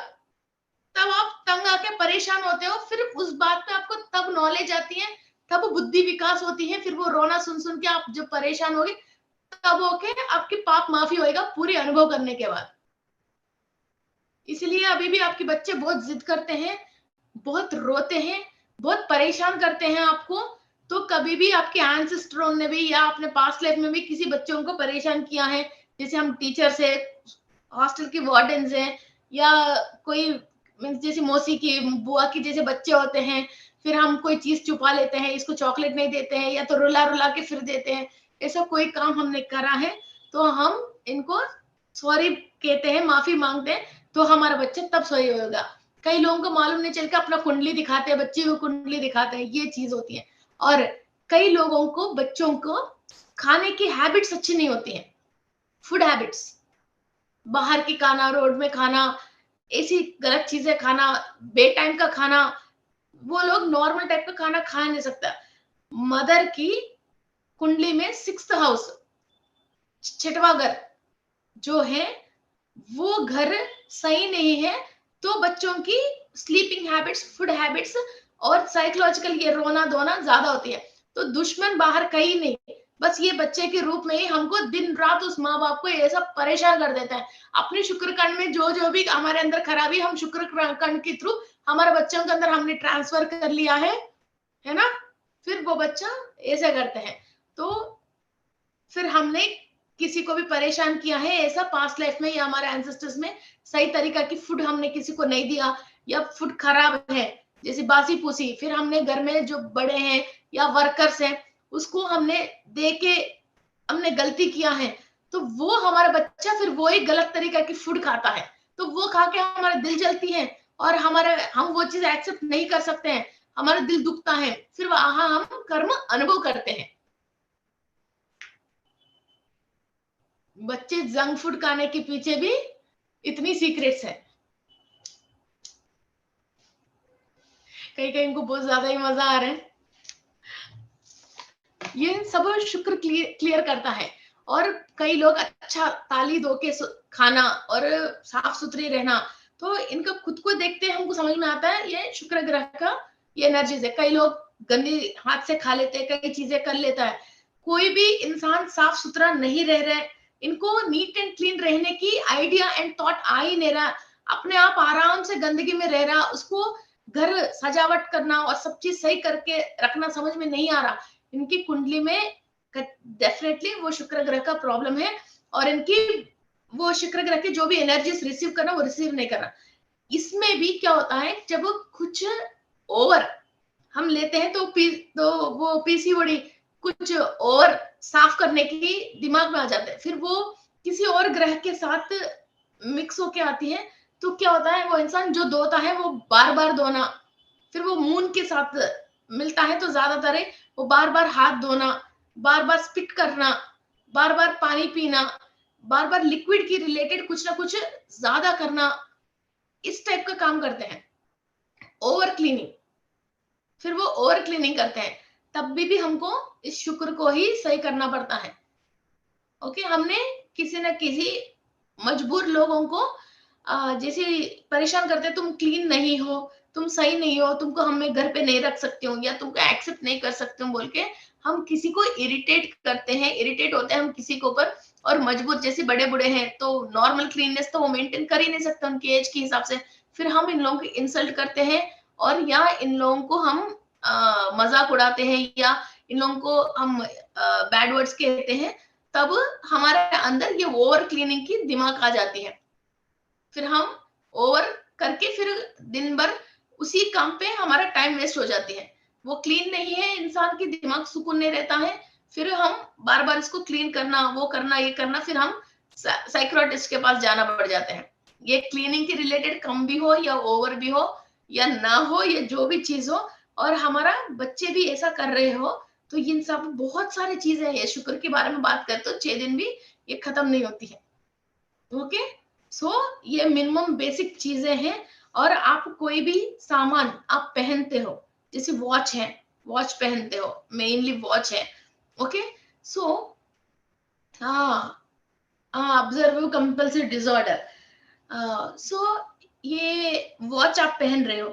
तब आप तंग आके परेशान होते हो, फिर उस बात पे आपको तब नॉलेज आती है, तब बुद्धि विकास होती है, फिर वो रोना सुन सुन के आप जब परेशान होगे तब होके आपकी पाप माफी होएगा पूरे अनुभव करने के बाद। इसलिए अभी भी आपके बच्चे बहुत जिद करते हैं, बहुत रोते हैं, बहुत परेशान करते हैं आपको, तो कभी भी आपके एंसेस्टरों ने भी या अपने पास्ट लाइफ में भी किसी बच्चों को परेशान किया है, जैसे हम टीचर्स है, हॉस्टल की वार्डन्स हैं, या कोई जैसे मौसी की बुआ की जैसे बच्चे होते हैं, फिर हम कोई चीज छुपा लेते हैं, इसको चॉकलेट नहीं देते हैं या तो रुला रुला के फिर देते हैं, ऐसा कोई काम हमने करा है तो हम इनको सॉरी कहते हैं, माफी मांगते हैं, तो हमारा बच्चा तब सही होगा। कई लोगों को मालूम नहीं चलता, अपना कुंडली दिखाते हैं, बच्चे को कुंडली दिखाते हैं, ये चीज होती है। और कई लोगों को, बच्चों को खाने की हैबिट्स अच्छी नहीं होती हैं, फूड हैबिट्स, बाहर की खाना, रोड में खाना, ऐसी गलत चीजें खाना, बे टाइम का खाना, वो लोग नॉर्मल टाइप का खाना खा नहीं सकता। मदर की कुंडली में 6th हाउस, छठवां घर जो है, वो घर सही नहीं है, तो बच्चों की स्लीपिंग हैबिट्स, फूड हैबिट्स और साइकोलॉजिकल ये रोना धोना ज्यादा होती है। तो दुश्मन बाहर कहीं नहीं, बस ये बच्चे के रूप में ही हमको दिन रात उस माँ बाप को ये सब परेशान कर देता है। अपने शुक्र कण में जो जो भी हमारे अंदर खराबी, हम शुक्र कण के थ्रू हमारे बच्चों के अंदर हमने ट्रांसफर कर लिया है ना, फिर वो बच्चा ऐसे करते हैं। तो फिर हमने किसी को भी परेशान किया है ऐसा पास्ट लाइफ में या हमारे एंसेस्टर्स में, सही तरीका की फूड हमने किसी को नहीं दिया, या फूड खराब है जैसे बासी पूसी, फिर हमने घर में जो बड़े हैं या वर्कर्स हैं उसको हमने दे के हमने गलती किया है, तो वो हमारा बच्चा फिर वो ही गलत तरीका की फूड खाता है, तो वो खा के हमारा दिल जलती है और हम वो चीज एक्सेप्ट नहीं कर सकते हैं, हमारा दिल दुखता है, फिर वहां हम कर्म अनुभव करते हैं। बच्चे जंक फूड खाने के पीछे भी इतनी सीक्रेट्स है, कहीं कहीं को बहुत ज्यादा ही मजा आ रहा है। ये सब शुक्र क्लियर करता है। और कई लोग अच्छा ताली धो के खाना और साफ सुथरी रहना, तो इनका खुद को देखते हमको समझ में आता है ये शुक्र ग्रह का ये एनर्जीज है। कई लोग गंदी हाथ से खा लेते हैं, कई चीजें कर लेता है, कोई भी इंसान साफ सुथरा नहीं रह रहा है, इनको नीट एंड क्लीन रहने की आइडिया एंड थॉट आ ही नहीं रहा, अपने आप आराम से गंदगी में रह रहा, उसको घर सजावट करना और सब चीज सही करके रखना समझ में नहीं आ रहा। इनकी कुंडली में डेफिनेटली वो शुक्र ग्रह का प्रॉब्लम है, और इनकी वो शुक्र ग्रह की जो भी एनर्जीज रिसीव करना वो रिसीव नहीं करना। इसमें भी क्या होता है, जब कुछ ओवर हम लेते हैं तो वो पीसीओडी कुछ और साफ करने की दिमाग में आ जाता है, फिर वो किसी और ग्रह के साथ मिक्स होके आती है, तो क्या होता है, वो इंसान जो धोता है वो बार बार धोना, फिर वो मून के साथ मिलता है तो ज्यादातर है वो बार बार हाथ धोना, बार बार स्पिट करना, बार बार पानी पीना, बार बार लिक्विड की रिलेटेड कुछ ना कुछ ज्यादा करना, इस टाइप का काम करते हैं, ओवर क्लीनिंग। फिर वो ओवर क्लीनिंग करते हैं, तब भी हमको इस शुक्र को ही सही करना पड़ता है। ओके, हमने किसी न किसी मजबूर लोगों को जैसे परेशान करते, तुम क्लीन नहीं हो, तुम सही नहीं हो, तुमको हमें घर पे नहीं रख सकते हो, या तुमको एक्सेप्ट नहीं कर सकते हो बोल के हम किसी को इरिटेट करते हैं, इरिटेट होते हैं हम किसी के ऊपर, और मजबूर जैसे बड़े बूढ़े हैं तो नॉर्मल क्लीननेस तो वो मेंटेन कर ही नहीं सकते उनकी एज के हिसाब से, फिर हम इन लोगों को इंसल्ट करते हैं, और या इन लोगों को हम मजाक उड़ाते हैं, या इन लोगों को हम बैड वर्ड्स कहते हैं, तब हमारे अंदर ये ओवर क्लीनिंग की दिमाग आ जाती है, फिर हम ओवर करके फिर दिन भर उसी काम पे हमारा टाइम वेस्ट हो जाती है, वो क्लीन नहीं है, इंसान की दिमाग सुकून नहीं रहता है, फिर हम बार बार इसको क्लीन करना, वो करना, ये करना, फिर हम साइकोलॉजिस्ट के पास जाना पड़ जाते हैं। ये क्लीनिंग के रिलेटेड कम भी हो या ओवर भी हो या ना हो, ये जो भी चीज हो, और हमारा बच्चे भी ऐसा कर रहे हो, तो इन सब बहुत सारी चीजें है, शुक्र के बारे में बात करते तो 6 दिन भी ये खत्म नहीं होती है। ओके, सो ये मिनिमम बेसिक चीजें हैं। और आप कोई भी सामान आप पहनते हो, जैसे वॉच है, वॉच पहनते हो, मेनली वॉच है, okay, so observe compulsive disorder, so ये वॉच आप पहन रहे हो,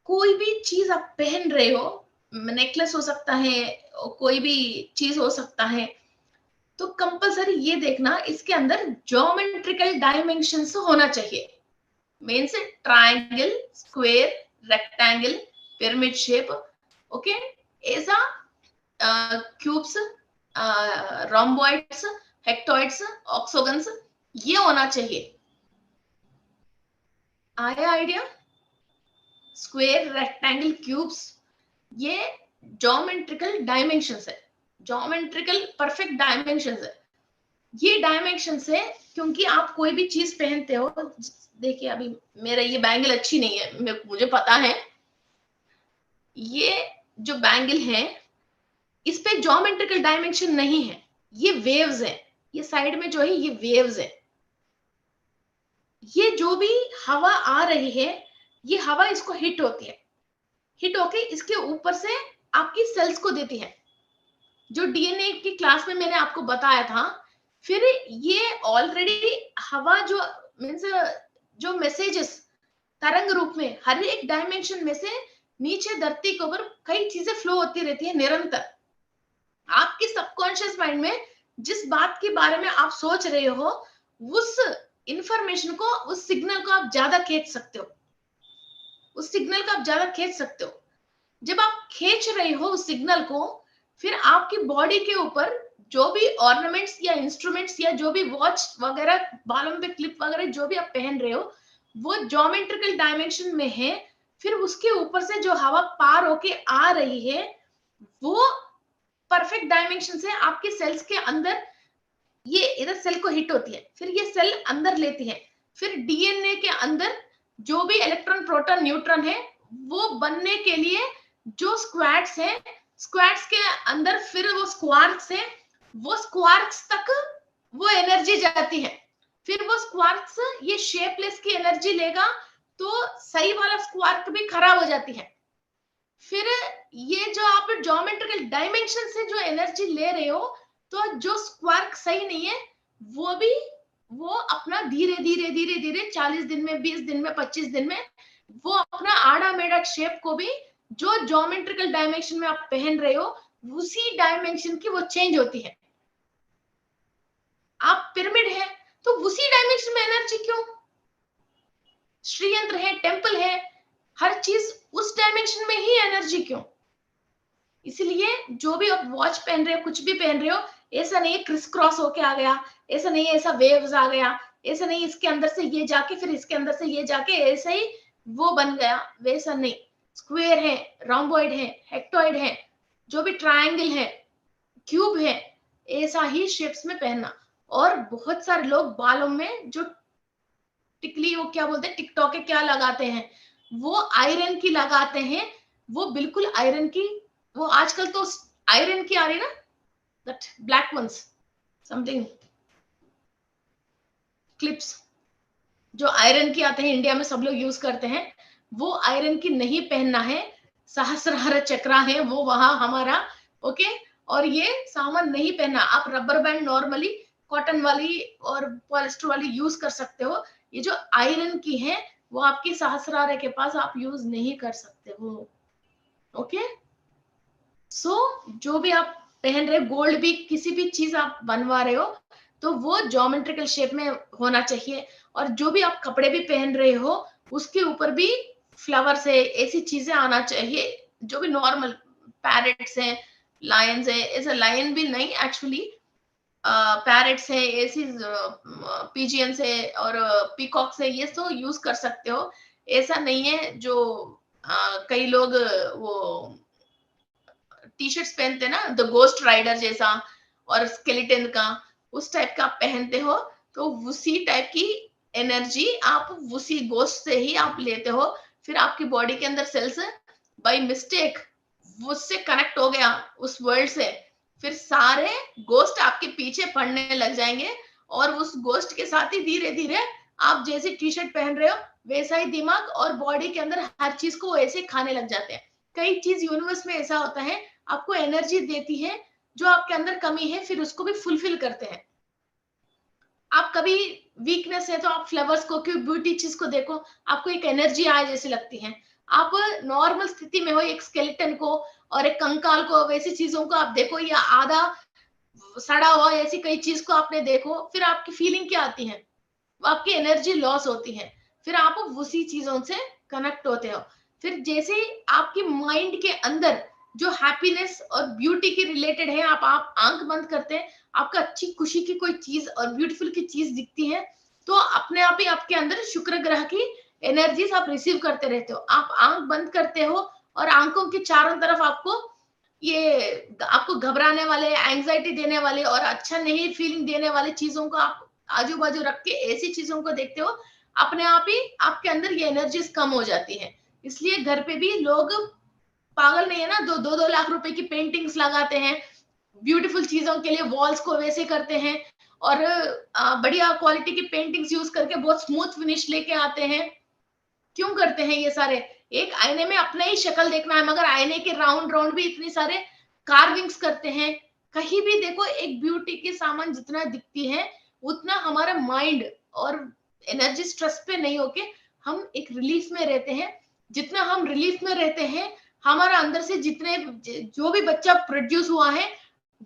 कोई भी चीज आप पहन रहे हो, नेकलेस हो सकता है, कोई भी चीज हो सकता है, तो कंपल्सरी ये देखना इसके अंदर ज्योमेट्रिकल डायमेंशंस होना चाहिए, मेन से triangle, square, rectangle, pyramid shape, okay, ऐसा क्यूब्स, रोम्बॉइड्स, हेक्टोइड्स, ऑक्सोगन्स, ये होना चाहिए। आया आइडिया? स्क्वायर, रेक्टेंगल, क्यूब्स, ये ज्योमेट्रिकल डायमेंशंस है, ज्योमेट्रिकल परफेक्ट डायमेंशंस है, ये डायमेंशन से क्योंकि आप कोई भी चीज पहनते हो, देखिए अभी मेरा ये बैंगल अच्छी नहीं है, मुझे पता है, ये जो बैंगल है इस पे ज्योमेट्रिकल डायमेंशन नहीं है, ये वेव्स है, ये साइड में जो है ये वेव्स है। ये जो भी हवा आ रही है, ये हवा इसको हिट होती है, हिट होके इसके ऊपर से आपकी सेल्स को देती है, जो डीएनए की क्लास में मैंने आपको बताया था। फिर ये ऑलरेडी हवा जो मीन्स जो मैसेजेस तरंग रूप में हर एक डायमेंशन में से नीचे धरती के ऊपर कई चीजें फ्लो होती रहती है निरंतर। आपकी सबकॉन्शियस माइंड में जिस बात के बारे में आप सोच रहे हो, उस इंफॉर्मेशन को, उस सिग्नल को आप ज्यादा खींच सकते हो, उस सिग्नल को आप ज्यादा खींच सकते हो। जब आप खींच रहे हो उस सिग्नल को, फिर आपकी बॉडी के ऊपर जो भी ऑर्नामेंट्स या इंस्ट्रूमेंट्स या जो भी वॉच वगैरह, बालों पे क्लिप वगैरह जो भी आप पहन रहे हो, वो ज्योमेट्रिकल डायमेंशन में है। फिर उसके ऊपर से जो हवा पार होके आ रही है, वो परफेक्ट डायमेंशन से आपके सेल्स के अंदर, ये इधर सेल को हिट होती है, फिर ये सेल अंदर लेती है, फिर डीएनए के अंदर जो भी इलेक्ट्रॉन प्रोटॉन न्यूट्रॉन है, वो बनने के लिए जो स्क्वाड्स है, स्क्वाड्स के अंदर फिर वो स्क्वार्क्स है, वो स्क्वार्क्स तक वो एनर्जी जाती है। फिर वो स्क्वार्क्स ये शेपलेस की एनर्जी लेगा, तो सही वाला स्क्वार्क भी खराब हो जाती है। फिर ये जो आप ज्योमेट्रिकल डायमेंशन से जो एनर्जी ले रहे हो, तो जो स्क्वार्क सही नहीं है, वो अपना धीरे धीरे धीरे धीरे 40 दिन में, 20 दिन में, 25 दिन में वो अपना आड़ा मेढ़ा शेप को भी जो ज्योमेट्रिकल डायमेंशन में आप पहन रहे हो, उसी डायमेंशन की वो चेंज होती है। आप पिरामिड है तो उसी डायमेंशन में एनर्जी क्यों? श्रीयंत्र है, टेम्पल है, हर चीज उस डायमेंशन में ही एनर्जी क्यों? इसलिए जो भी आप वॉच पहन रहे हो, कुछ भी पहन रहे हो, ऐसा नहीं क्रिस क्रॉस होके आ गया, ऐसा नहीं ऐसा वेव्स आ गया, ऐसा नहीं इसके अंदर से ये जाके फिर इसके अंदर से ये जाके ऐसा ही वो बन गया, वैसा नहीं। स्क्वायर है, रोम्बॉइड है, हेक्टोइड है, जो भी ट्रायंगल है, क्यूब है, ऐसा ही शेप्स में पहनना। और बहुत सारे लोग बालों में जो टिकली, वो क्या बोलते हैं, टिकटॉक के क्या लगाते हैं, वो आयरन की लगाते हैं, वो बिल्कुल आयरन की, वो आजकल तो आयरन की आ रही ना, that black ones, something clips जो आयरन की आते हैं, इंडिया में सब लोग यूज करते हैं, वो आयरन की नहीं पहनना है। सहस्रार चक्रा है वो वहां हमारा, ओके। और ये सामान नहीं पहनना। आप रबर बैंड नॉर्मली कॉटन वाली और पॉलिस्टर वाली यूज कर सकते हो। ये जो आयरन की है वो आपकी सहस्रार के पास आप यूज नहीं कर सकते हो, ओके। सो जो भी आप पहन रहे हो, गोल्ड भी किसी भी चीज आप बनवा रहे हो, तो वो ज्योमेट्रिकल शेप में होना चाहिए। और जो भी आप कपड़े भी पहन रहे हो, उसके ऊपर भी फ्लावर्स है, ऐसी चीजें आना चाहिए। जो भी नॉर्मल पैरेट्स है, लायंस है, ऐसा लायन भी नहीं एक्चुअली, पैरेट्स है, ऐसी पिजियंस है और पीकॉक्स है, ये तो यूज कर सकते हो। ऐसा नहीं है जो कई लोग वो टी शर्ट्स पहनते ना, द गोस्ट राइडर जैसा और स्केलेटन का, उस टाइप का आप पहनते हो, तो उसी टाइप की एनर्जी आप उसी गोस्ट से ही आप लेते हो। फिर आपकी बॉडी के अंदर सेल्स बाय मिस्टेक उससे कनेक्ट हो गया उस वर्ल्ड से, फिर सारे गोस्ट आपके पीछे पड़ने लग जाएंगे, और उस गोस्ट के साथ ही धीरे धीरे आप जैसे टी शर्ट पहन रहे हो, वैसा ही दिमाग और बॉडी के अंदर हर चीज को वैसे खाने लग जाते हैं। कई चीज यूनिवर्स में ऐसा होता है, आपको एनर्जी देती है, जो आपके अंदर कमी है फिर उसको भी फुलफिल करते हैं। आप कभी वीकनेस है तो आप फ्लावर्स को, क्यों ब्यूटी चीज को देखो, आपको एक एनर्जी आए जैसी लगती है। आप नॉर्मल स्थिति में हो, एक स्केलेटन को और एक कंकाल को, वैसी चीजों को आप देखो, या आधा सड़ा हुआ ऐसी कई चीज को आपने देखो, फिर आपकी फीलिंग क्या आती है? आपकी एनर्जी लॉस होती है, फिर आप उसी चीजों से कनेक्ट होते हो। फिर जैसे आपकी माइंड के अंदर जो हैप्पीनेस और ब्यूटी के रिलेटेड है, आप आंख बंद करते हैं, आपका अच्छी खुशी की कोई चीज और ब्यूटीफुल की चीज दिखती है, तो अपने आप ही आपके अंदर शुक्र ग्रह की एनर्जीज आप रिसीव करते रहते हो। आप आंख बंद करते हो और आंखों के चारों तरफ आपको ये, आपको घबराने वाले, एंजाइटी देने वाले और अच्छा नहीं फीलिंग देने वाले चीजों को आप आजू बाजू रख के ऐसी चीजों को देखते हो, अपने आप ही आपके अंदर ये एनर्जीज कम हो जाती है। इसलिए घर पे भी लोग पागल नहीं है ना, 2-2 लाख रुपए की पेंटिंग्स लगाते हैं, ब्यूटीफुल चीजों के लिए वॉल्स को वैसे करते हैं, और बढ़िया क्वालिटी की पेंटिंग्स यूज करके बहुत स्मूथ फिनिश लेके आते हैं। क्यों करते हैं ये सारे? एक आईने में अपना ही शक्ल देखना है, मगर आईने के राउंड राउंड भी इतने सारे कार्विंग्स करते हैं। कहीं भी देखो, एक ब्यूटी के सामान जितना दिखती है, उतना हमारा माइंड और एनर्जी स्ट्रेस पे नहीं होके हम एक रिलीफ में रहते हैं। जितना हम रिलीफ में रहते हैं, हमारा अंदर से जितने जो भी बच्चा प्रोड्यूस हुआ है,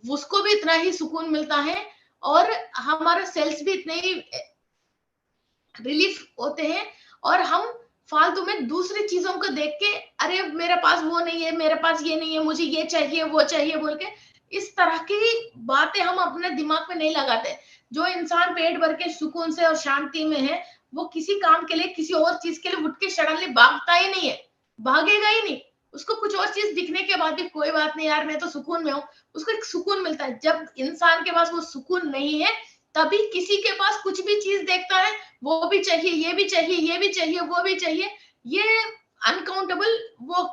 उसको भी इतना ही सुकून मिलता है, और हमारा सेल्स भी इतने ही रिलीफ होते हैं। और हम फालतू में दूसरी चीजों को देख के, अरे मेरे पास वो नहीं है, मेरे पास ये नहीं है, मुझे ये चाहिए वो चाहिए बोल के, इस तरह की बातें हम अपने दिमाग में नहीं लगाते। जो इंसान पेट भर के सुकून से और शांति में है, वो किसी काम के लिए, किसी और चीज के लिए उठ के सडनली भागता ही नहीं है, भागेगा ही नहीं। उसको कुछ और चीज दिखने के बाद भी कोई बात नहीं यार, मैं तो सुकून में हूँ, उसको एक सुकून मिलता है। जब इंसान के पास वो सुकून नहीं है, तभी किसी के पास कुछ भी चीज देखता है, वो भी चाहिए, ये भी चाहिए, ये भी चाहिए, वो भी चाहिए। ये अनकाउंटेबल वो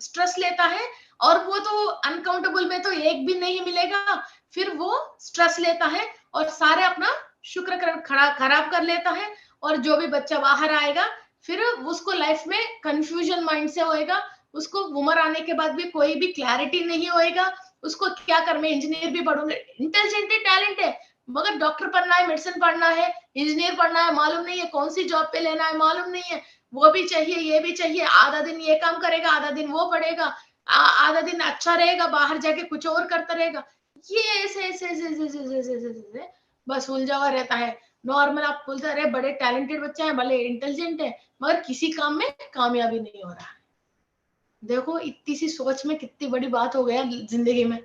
स्ट्रेस लेता है, और वो तो अनकाउंटेबल में तो एक भी नहीं मिलेगा, फिर वो स्ट्रेस लेता है और सारे अपना शुक्र खराब कर लेता है। और जो भी बच्चा बाहर आएगा, फिर उसको लाइफ में कंफ्यूजन माइंड से होएगा, उसको उम्र आने के बाद भी कोई भी क्लैरिटी नहीं होएगा, उसको क्या कर, मैं इंजीनियर भी पढ़ूंगा, इंटेलिजेंट है, टैलेंट है, मगर डॉक्टर पढ़ना है, मेडिसिन पढ़ना है, इंजीनियर पढ़ना है, मालूम नहीं है, कौन सी जॉब पे लेना है मालूम नहीं है, वो भी चाहिए, ये भी चाहिए, आधा दिन ये काम करेगा, आधा दिन वो पढ़ेगा, आधा दिन अच्छा रहेगा, बाहर जाके कुछ और करता रहेगा। ये ऐसे ऐसे ऐसे ऐसे ऐसे ऐसे ऐसे ऐसे ऐसे बस उलझा हुआ रहता है। नॉर्मल आप बोलते रहे, बड़े टैलेंटेड बच्चा है, भले इंटेलिजेंट है, मगर किसी काम में कामयाबी नहीं हो रहा है। देखो, इतनी सी सोच में कितनी बड़ी बात हो गया जिंदगी में,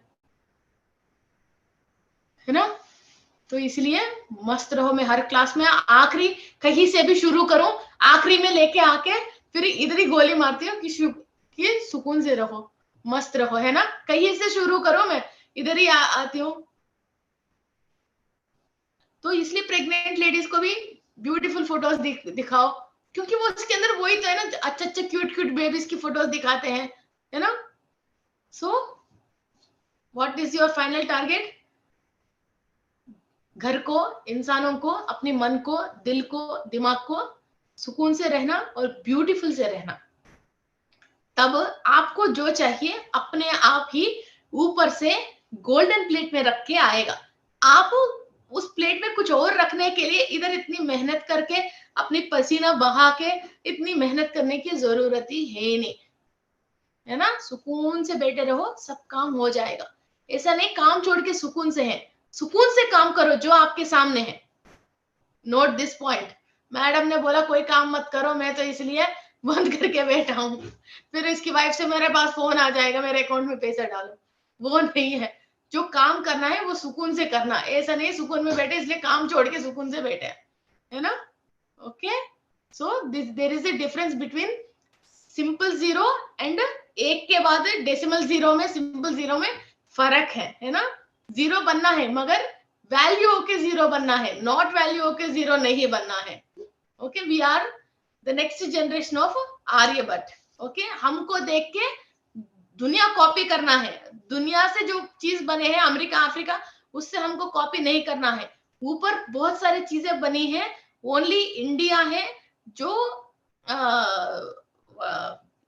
है ना? तो इसलिए मस्त रहो। मैं हर क्लास में आखिरी कहीं से भी शुरू करूं, आखिरी में लेके आके फिर इधर ही गोली मारती हूँ कि सुकून से रहो, मस्त रहो, है ना? कहीं से शुरू करो, मैं इधर ही आती हूँ। तो इसलिए प्रेग्नेंट लेडीज को भी ब्यूटीफुल फोटोज दिखाओ, क्योंकि वो उसके अंदर वही तो है ना, अच्छा अच्छा क्यूट क्यूट बेबीज की फोटोज दिखाते हैं, है ना? So what is your final target? घर को, इंसानों को, अपने मन को, दिल को, दिमाग को सुकून से रहना और ब्यूटीफुल से रहना। तब आपको जो चाहिए अपने आप ही ऊपर से गोल्डन प्लेट में रख के आएगा। आप उस प्लेट में कुछ और रखने के लिए इधर इतनी मेहनत करके, अपनी पसीना बहा के इतनी मेहनत करने की जरूरत ही है नहीं, है ना? सुकून से बैठे रहो, सब काम हो जाएगा। ऐसा नहीं काम छोड़ के सुकून से है, सुकून से काम करो जो आपके सामने है। Note this point. मैडम ने बोला कोई काम मत करो, मैं तो इसलिए बंद करके बैठा हूं, फिर इसकी वाइफ से मेरे पास फोन आ जाएगा, मेरे अकाउंट में पैसा डालो, वो नहीं है। जो काम करना है वो सुकून से करना, ऐसा नहीं सुकून में बैठे इसलिए काम छोड़ के सुकून से बैठे, है ना? Okay, so there is a difference between simple zero and एक के बाद डेसिमल जीरो में, सिंपल जीरो में फर्क है ना? जीरो बनना है, मगर वैल्यू होके जीरो बनना है, नॉट वैल्यू होके जीरो नहीं बनना है। Okay, we are the next generation of Aryabhatta. Okay, हमको देख के दुनिया कॉपी करना है, दुनिया से जो चीज बने हैं अमेरिका अफ्रीका, उससे हमको कॉपी नहीं करना है। ऊपर बहुत सारी चीजें बनी है, ओनली इंडिया है जो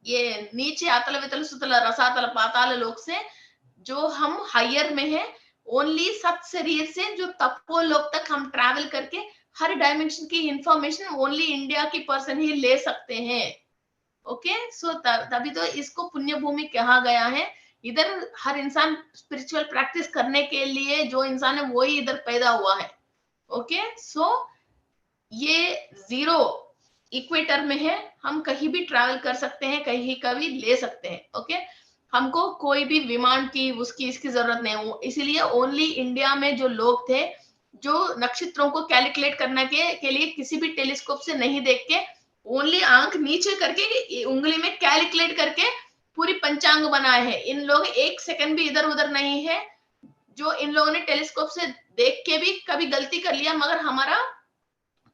ये नीचे अतल वितल सुतल रसातल पाताल लोक से जो हम हायर में है, ओनली सत शरीर से जो तपो लोक तक हम ट्रैवल करके हर डायमेंशन की इंफॉर्मेशन ओनली इंडिया की पर्सन ही ले सकते हैं। ओके, सो तभी तो इसको पुण्य भूमि कहा गया है। इधर हर इंसान स्पिरिचुअल प्रैक्टिस करने के लिए जो इंसान है वही इधर पैदा हुआ है। ओके, सो ये जीरो इक्वेटर में है, हम कहीं भी ट्रैवल कर सकते हैं, कहीं कभी ले सकते हैं। ओके, हमको कोई भी विमान की उसकी इसकी जरूरत नहीं है, इसीलिए ओनली इंडिया में जो लोग थे जो नक्षत्रों को कैलकुलेट करने के लिए किसी भी टेलीस्कोप से नहीं देख के, ओनली आंख नीचे करके उंगली में कैलकुलेट करके पूरी पंचांग बनाए हैं। इन लोग एक सेकंड भी इधर उधर नहीं है, जो इन लोगों ने टेलीस्कोप से देख के भी कभी गलती कर लिया, मगर हमारा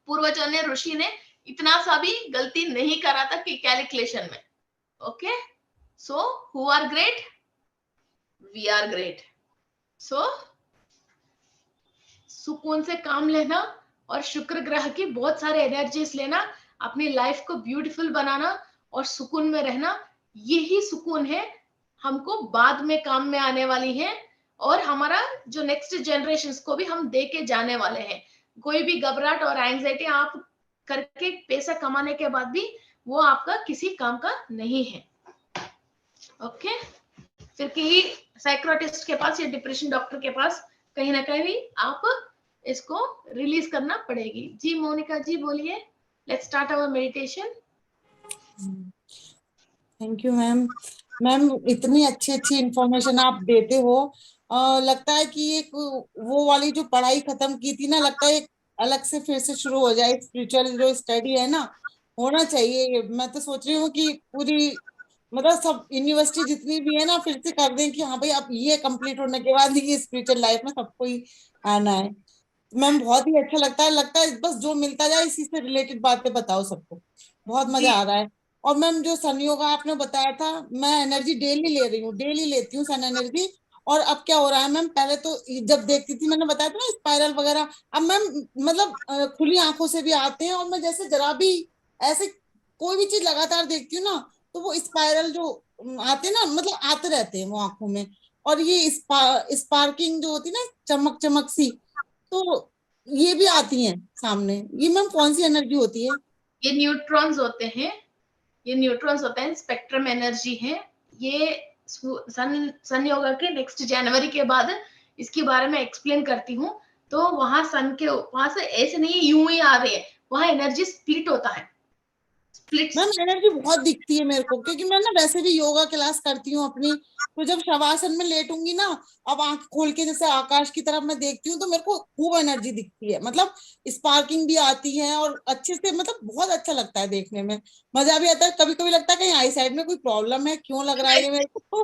पूर्वजों ने, ऋषि ने इतना सा भी गलती नहीं करा था कि कैलकुलेशन में। Okay, so who are great? We are great. So सुकून से काम लेना और शुक्र ग्रह की बहुत सारे एनर्जीज लेना, अपनी लाइफ को ब्यूटीफुल बनाना और सुकून में रहना, यही सुकून है हमको बाद में काम में आने वाली है, और हमारा जो नेक्स्ट जनरेशन को भी हम दे के जाने वाले हैं। कोई भी घबराहट और एंजाइटी आप करके पैसा कमाने के बाद भी वो आपका किसी काम का नहीं है। ओके, फिर कहीं साइकोलॉजिस्ट के पास या डिप्रेशन डॉक्टर के पास कहीं ना कहीं आप इसको रिलीज करना पड़ेगी। जी मोनिका जी बोलिए, let's start our meditation. Thank you ma'am. Ma'am इतनी अच्छी अच्छी इंफॉर्मेशन आप देते हो, लगता है कि एक वो वाली जो पढ़ाई खत्म की थी ना, लगता है एक अलग से फिर से शुरू हो जाए। स्पिरिचुअल जो स्टडी है ना, होना चाहिए। मैं तो सोच रही हूँ कि पूरी मतलब सब यूनिवर्सिटी जितनी भी है ना, फिर से कर दें कि हाँ भाई अब ये कंप्लीट होने के बाद ये स्पिरिचुअल लाइफ में सबको ही आना है। मैम बहुत ही अच्छा लगता है बस जो मिलता जाए इसी से रिलेटेड बातें बताओ सबको, बहुत मजा जी आ रहा है। और मैम जो सन योगा आपने बताया था, मैं एनर्जी डेली ले रही हूँ, डेली लेती हूँ सन एनर्जी। और अब क्या हो रहा है मैम, पहले तो जब देखती थी, मैंने बताया था ना स्पाइरल वगैरह, अब मैम मतलब खुली आंखों से भी आते हैं, और मैं जैसे जरा भी ऐसे कोई भी चीज लगातार देखती हूँ ना, तो वो स्पाइरल जो आते हैं ना, मतलब आते रहते हैं वो आंखों में। और ये स्पार्किंग जो होती है ना, चमक चमक सी, तो ये भी आती हैं सामने। ये मैम कौन सी एनर्जी होती है? ये न्यूट्रॉन्स होते हैं, ये न्यूट्रॉन्स होते हैं, स्पेक्ट्रम एनर्जी है ये। सन योगा के नेक्स्ट जनवरी के बाद इसके बारे में एक्सप्लेन करती हूँ। तो वहां सन के वहां से ऐसे नहीं यूं ही आ रहे हैं, वहां एनर्जी स्प्लिट होता है, स्प्लिट्स। मैम एनर्जी बहुत दिखती है मेरे को, क्योंकि मैं ना वैसे भी योगा क्लास करती हूँ अपनी। तो जब शवासन में लेटूंगी ना, अब आंख खोल के जैसे आकाश की तरफ मैं देखती हूँ, तो मेरे को खूब एनर्जी दिखती है, मतलब स्पार्किंग भी आती है और अच्छे से, मतलब बहुत अच्छा लगता है देखने में। मजा भी आता है। कभी कभी लगता है कहीं आई साइड में कोई प्रॉब्लम है, क्यों लग रहा है ये मेरे को।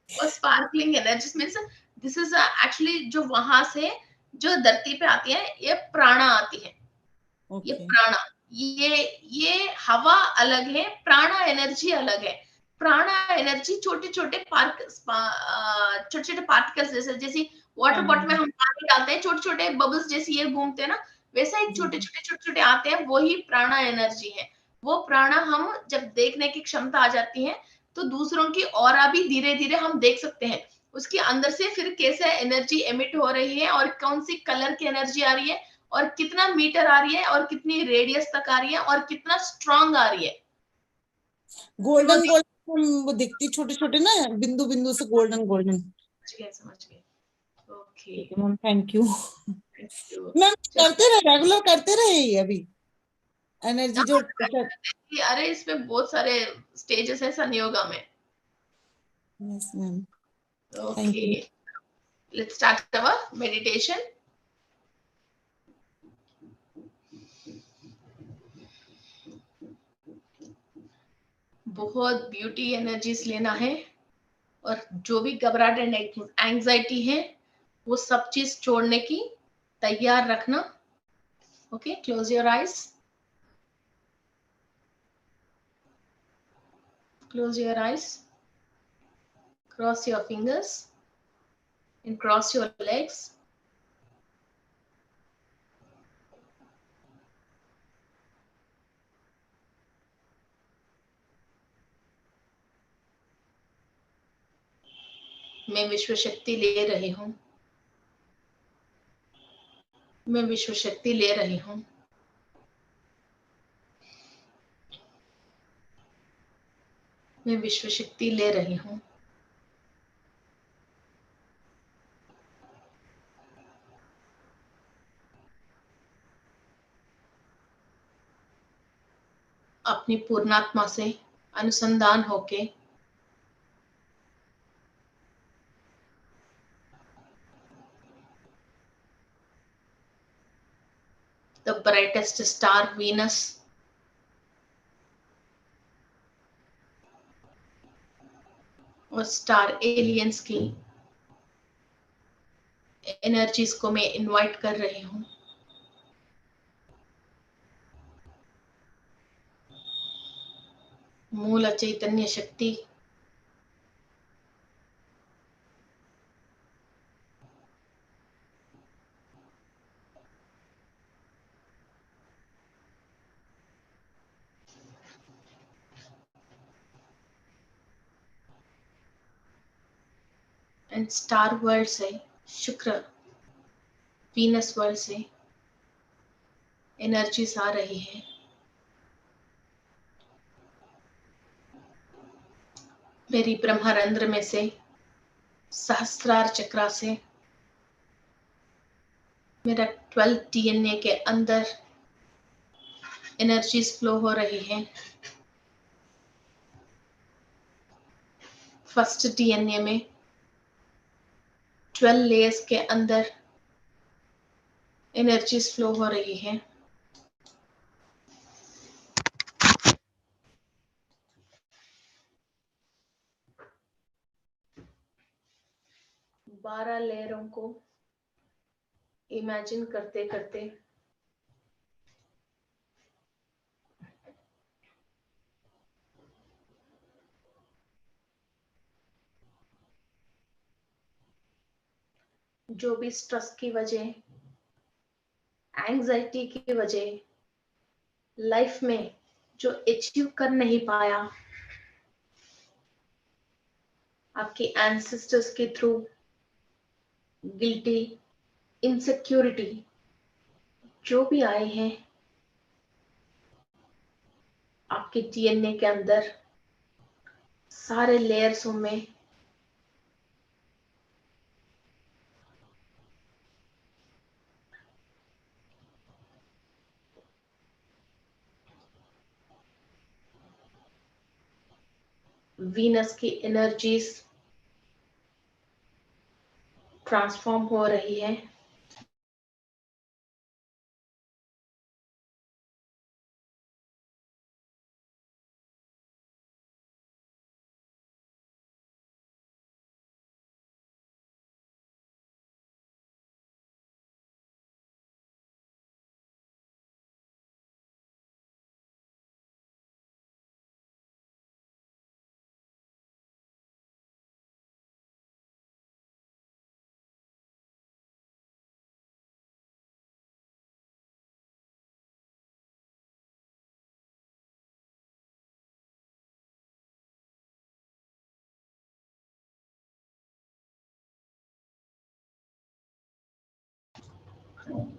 और sparkling energy means this is actually जो वहां से जो धरती पे आती है, ये प्राणा आती है, ये ओके। प्राणा, ये हवा अलग है, प्राणा एनर्जी अलग है। प्राणा एनर्जी छोटे छोटे छोटे छोटे पार्टिकल्स जैसे, जैसे वाटर हाँ बॉटल में हाँ। हम पानी डालते हैं, छोटे छोटे बबल्स जैसे ये घूमते हैं ना, वैसा एक जी। छोटे छोटे आते हैं, वही प्राणा एनर्जी है। वो प्राणा हम जब देखने की क्षमता आ जाती है, तो दूसरों की ऑरा भी धीरे धीरे हम देख सकते हैं। उसके अंदर से फिर कैसे एनर्जी एमिट हो रही है, और कौन सी कलर की एनर्जी आ रही है, और कितना मीटर आ रही है, और कितनी रेडियस तक आ रही है, और कितना स्ट्रांग आ रही है, फिर वो गोल्डन गोल्डन वो दिखती, छोटे छोटे ना बिंदु बिंदु से, गोल्डन गोल्डन। समझ गए। ओके, ठीक है ma'am, thank you. Thank you. Ma'am करते रहे, रेगुलर करते रहे ये अभी एनर्जी जो। अरे इसमें बहुत सारे स्टेजेस है सन योगा में। Yes ma'am, thank okay, you. Let's start our meditation. बहुत ब्यूटी एनर्जीज लेना है, और जो भी घबराहट एंड एंजाइटी है, वो सब चीज छोड़ने की तैयार रखना। Okay, close your eyes, close your eyes, cross your fingers and cross your legs. मैं विश्व शक्ति ले रही हूँ, मैं विश्व शक्ति ले रही हूँ। मैं विश्व शक्ति ले रही हूँ। अपनी पूर्णात्मा से अनुसंधान होके the brightest star Venus और स्टार एलियंस की एनर्जीज को मैं इनवाइट कर रही हूँ। मूल चैतन्य शक्ति एंड स्टार वर्ल्ड से, शुक्र वीनस वर्ल्ड से एनर्जीज आ रही है। मेरी ब्रह्मारंध्र में से, सहस्रार चक्रा से, मेरा 12 डीएनए के अंदर एनर्जीज फ्लो हो रही है। फर्स्ट डीएनए में 12 लेयर्स के अंदर एनर्जीज फ्लो हो रही है। बारह लेयरों को इमेजिन करते करते जो भी स्ट्रेस की वजह, एंजाइटी की वजह, लाइफ में जो अचीव कर नहीं पाया, आपके एंसेस्टर्स के थ्रू गिल्टी, इनसिक्योरिटी जो भी आए हैं आपके डीएनए के अंदर, सारे लेयर्सों में वीनस की एनर्जीज ट्रांसफॉर्म हो रही है।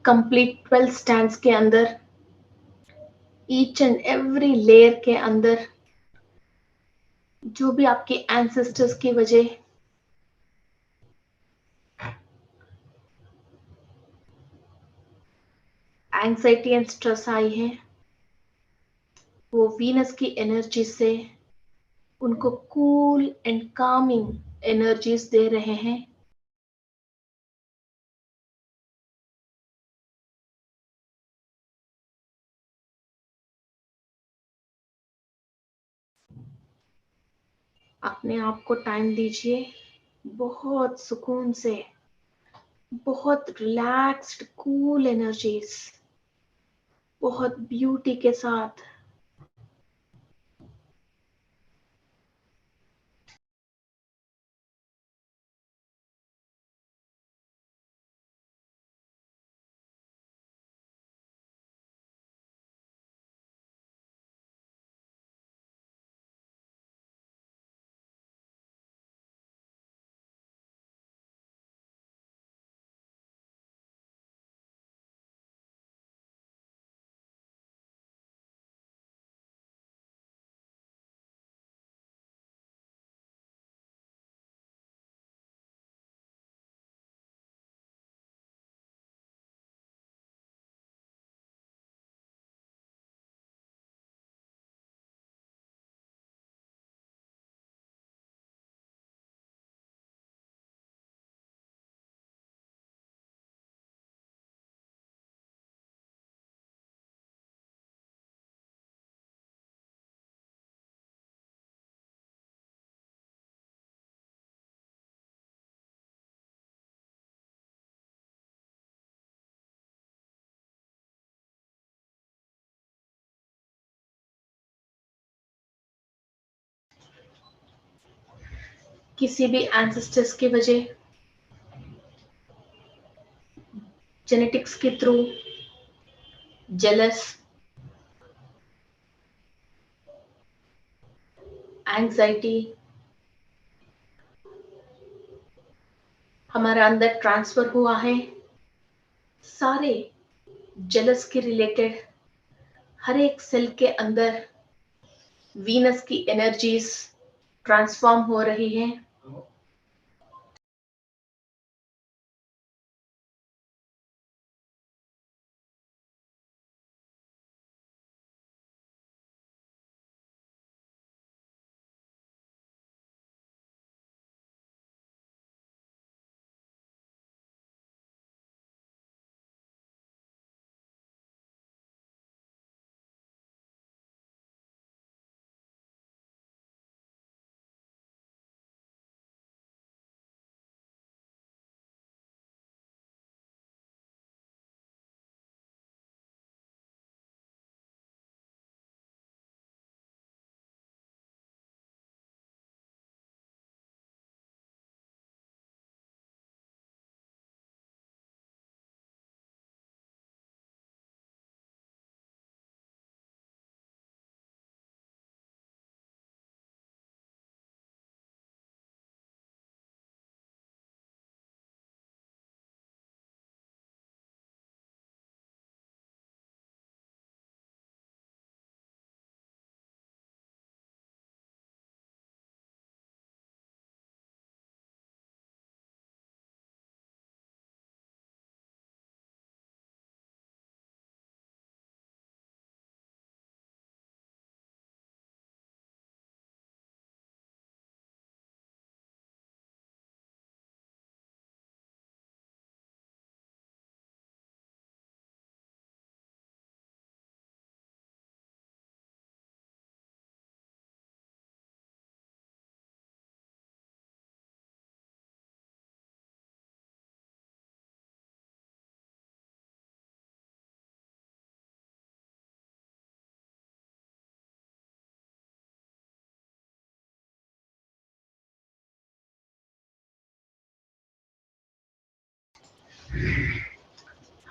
कंप्लीट 12 स्टैंड्स के अंदर, ईच एंड एवरी लेयर के अंदर जो भी आपके एंसेस्टर्स की वजह एंजाइटी एंड स्ट्रेस आई है, वो वीनस की एनर्जी से उनको कूल एंड कामिंग एनर्जीज दे रहे हैं। अपने आप को टाइम दीजिए, बहुत सुकून से, बहुत रिलैक्स्ड कूल एनर्जीज, बहुत ब्यूटी के साथ किसी भी एंसेस्टर्स की वजह, जेनेटिक्स के थ्रू, जेलस, एंजाइटी हमारे अंदर ट्रांसफर हुआ है, सारे जेलस के रिलेटेड हर एक सेल के अंदर वीनस की एनर्जीज ट्रांसफॉर्म हो रही है।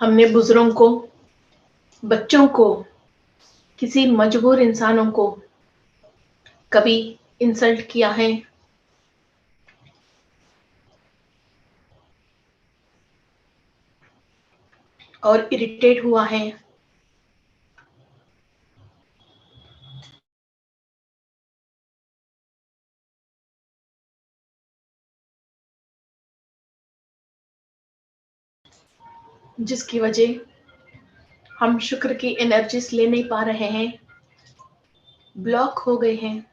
हमने बुजुर्गों को, बच्चों को, किसी मजबूर इंसानों को कभी इंसल्ट किया है, और इरिटेट हुआ है, जिसकी वजह हम शुक्र की एनर्जीज ले नहीं पा रहे हैं, ब्लॉक हो गए हैं।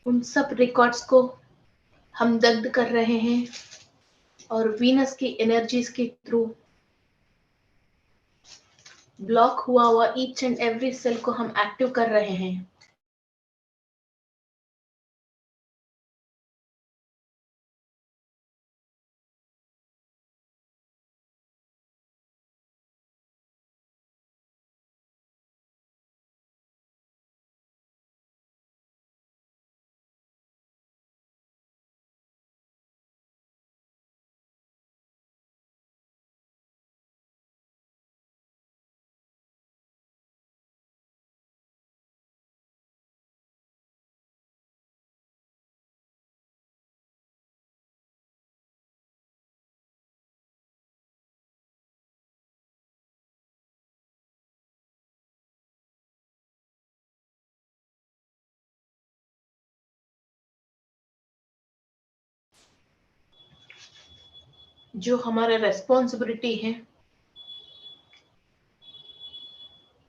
उन सब रिकॉर्ड्स को हम दग्ध कर रहे हैं और वीनस की एनर्जीज के थ्रू ब्लॉक हुआ ईच एंड एवरी सेल को हम एक्टिव कर रहे हैं। जो हमारा रेस्पॉन्सिबिलिटी है,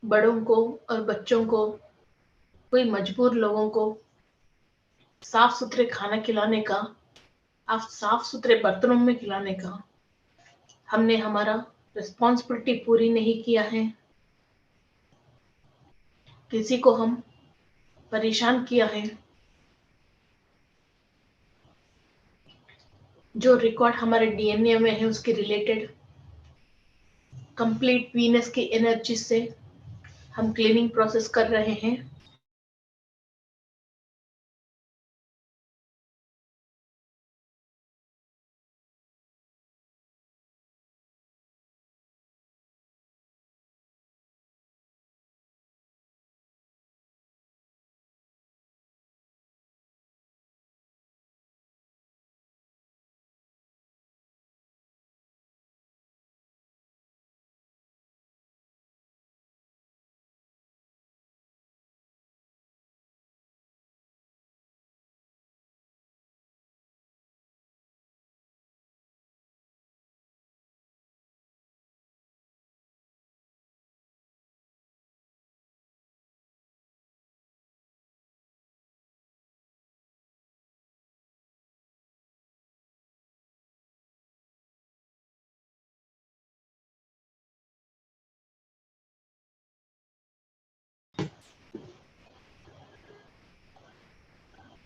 बड़ों को और बच्चों को, कोई मजबूर लोगों को साफ सुथरे खाना खिलाने का, आप साफ सुथरे बर्तनों में खिलाने का, हमने हमारा रिस्पॉन्सिबिलिटी पूरी नहीं किया है। किसी को हम परेशान किया है, जो रिकॉर्ड हमारे डीएनए में है उसके रिलेटेड कंप्लीट वीनस की एनर्जी से हम क्लीनिंग प्रोसेस कर रहे हैं।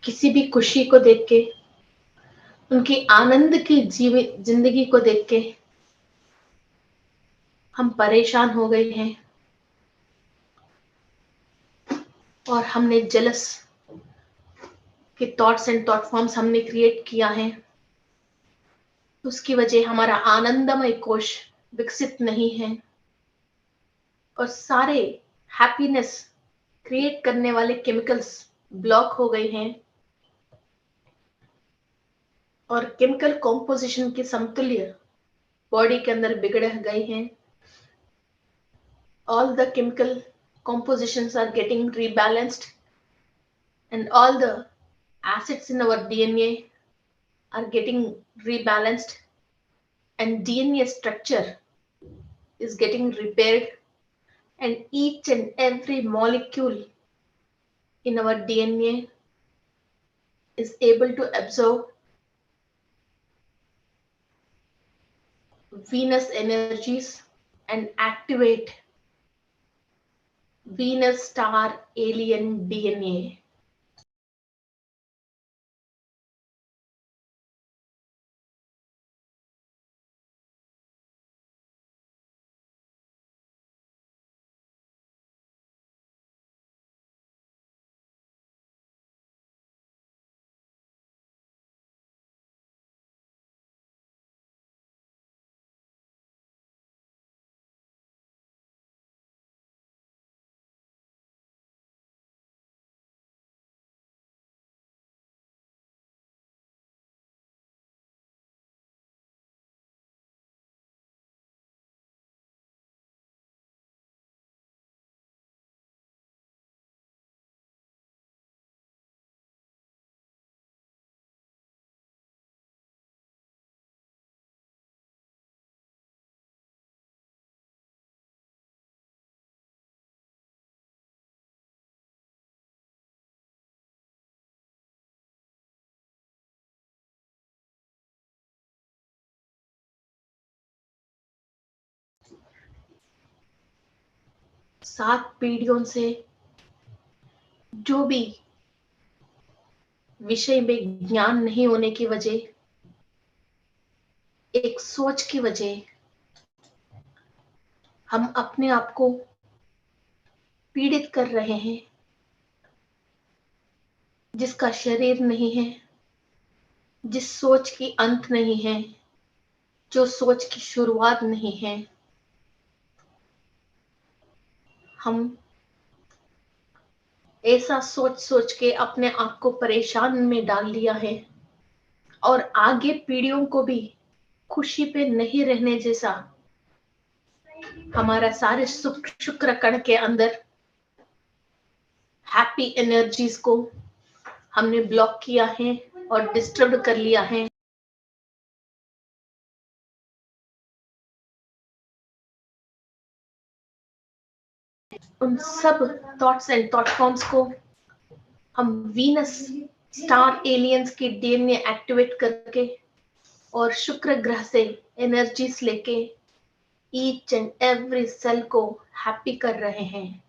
किसी भी खुशी को देख के, उनकी आनंद की जिंदगी को देख के हम परेशान हो गए हैं और हमने जेलस के थॉट्स एंड थॉट फॉर्म्स हमने क्रिएट किया है। उसकी वजह हमारा आनंदमय कोश विकसित नहीं है और सारे हैप्पीनेस क्रिएट करने वाले केमिकल्स ब्लॉक हो गए हैं और केमिकल कॉम्पोजिशन के समतुल्य बॉडी के अंदर बिगड़ गए हैं। All the chemical compositions are getting rebalanced and all the acids in our DNA are getting rebalanced and DNA structure is getting repaired and each and every molecule in our DNA is able to absorb Venus energies and activate Venus star alien DNA. सात पीढ़ियों से जो भी विषय में ज्ञान नहीं होने की वजह, एक सोच की वजह हम अपने आप को पीड़ित कर रहे हैं, जिसका शरीर नहीं है, जिस सोच की अंत नहीं है, जो सोच की शुरुआत नहीं है। हम ऐसा सोच सोच के अपने आप को परेशान में डाल लिया है और आगे पीढ़ियों को भी खुशी पे नहीं रहने जैसा हमारा सारे शुक्र कण के अंदर हैप्पी एनर्जीज को हमने ब्लॉक किया है और डिस्टर्ब कर लिया है। उन सब थॉट्स एंड थॉट फॉर्म्स को हम वीनस स्टार एलियंस की डीएनए एक्टिवेट करके और शुक्र ग्रह से एनर्जीज लेके ईच एंड एवरी सेल को हैप्पी कर रहे हैं।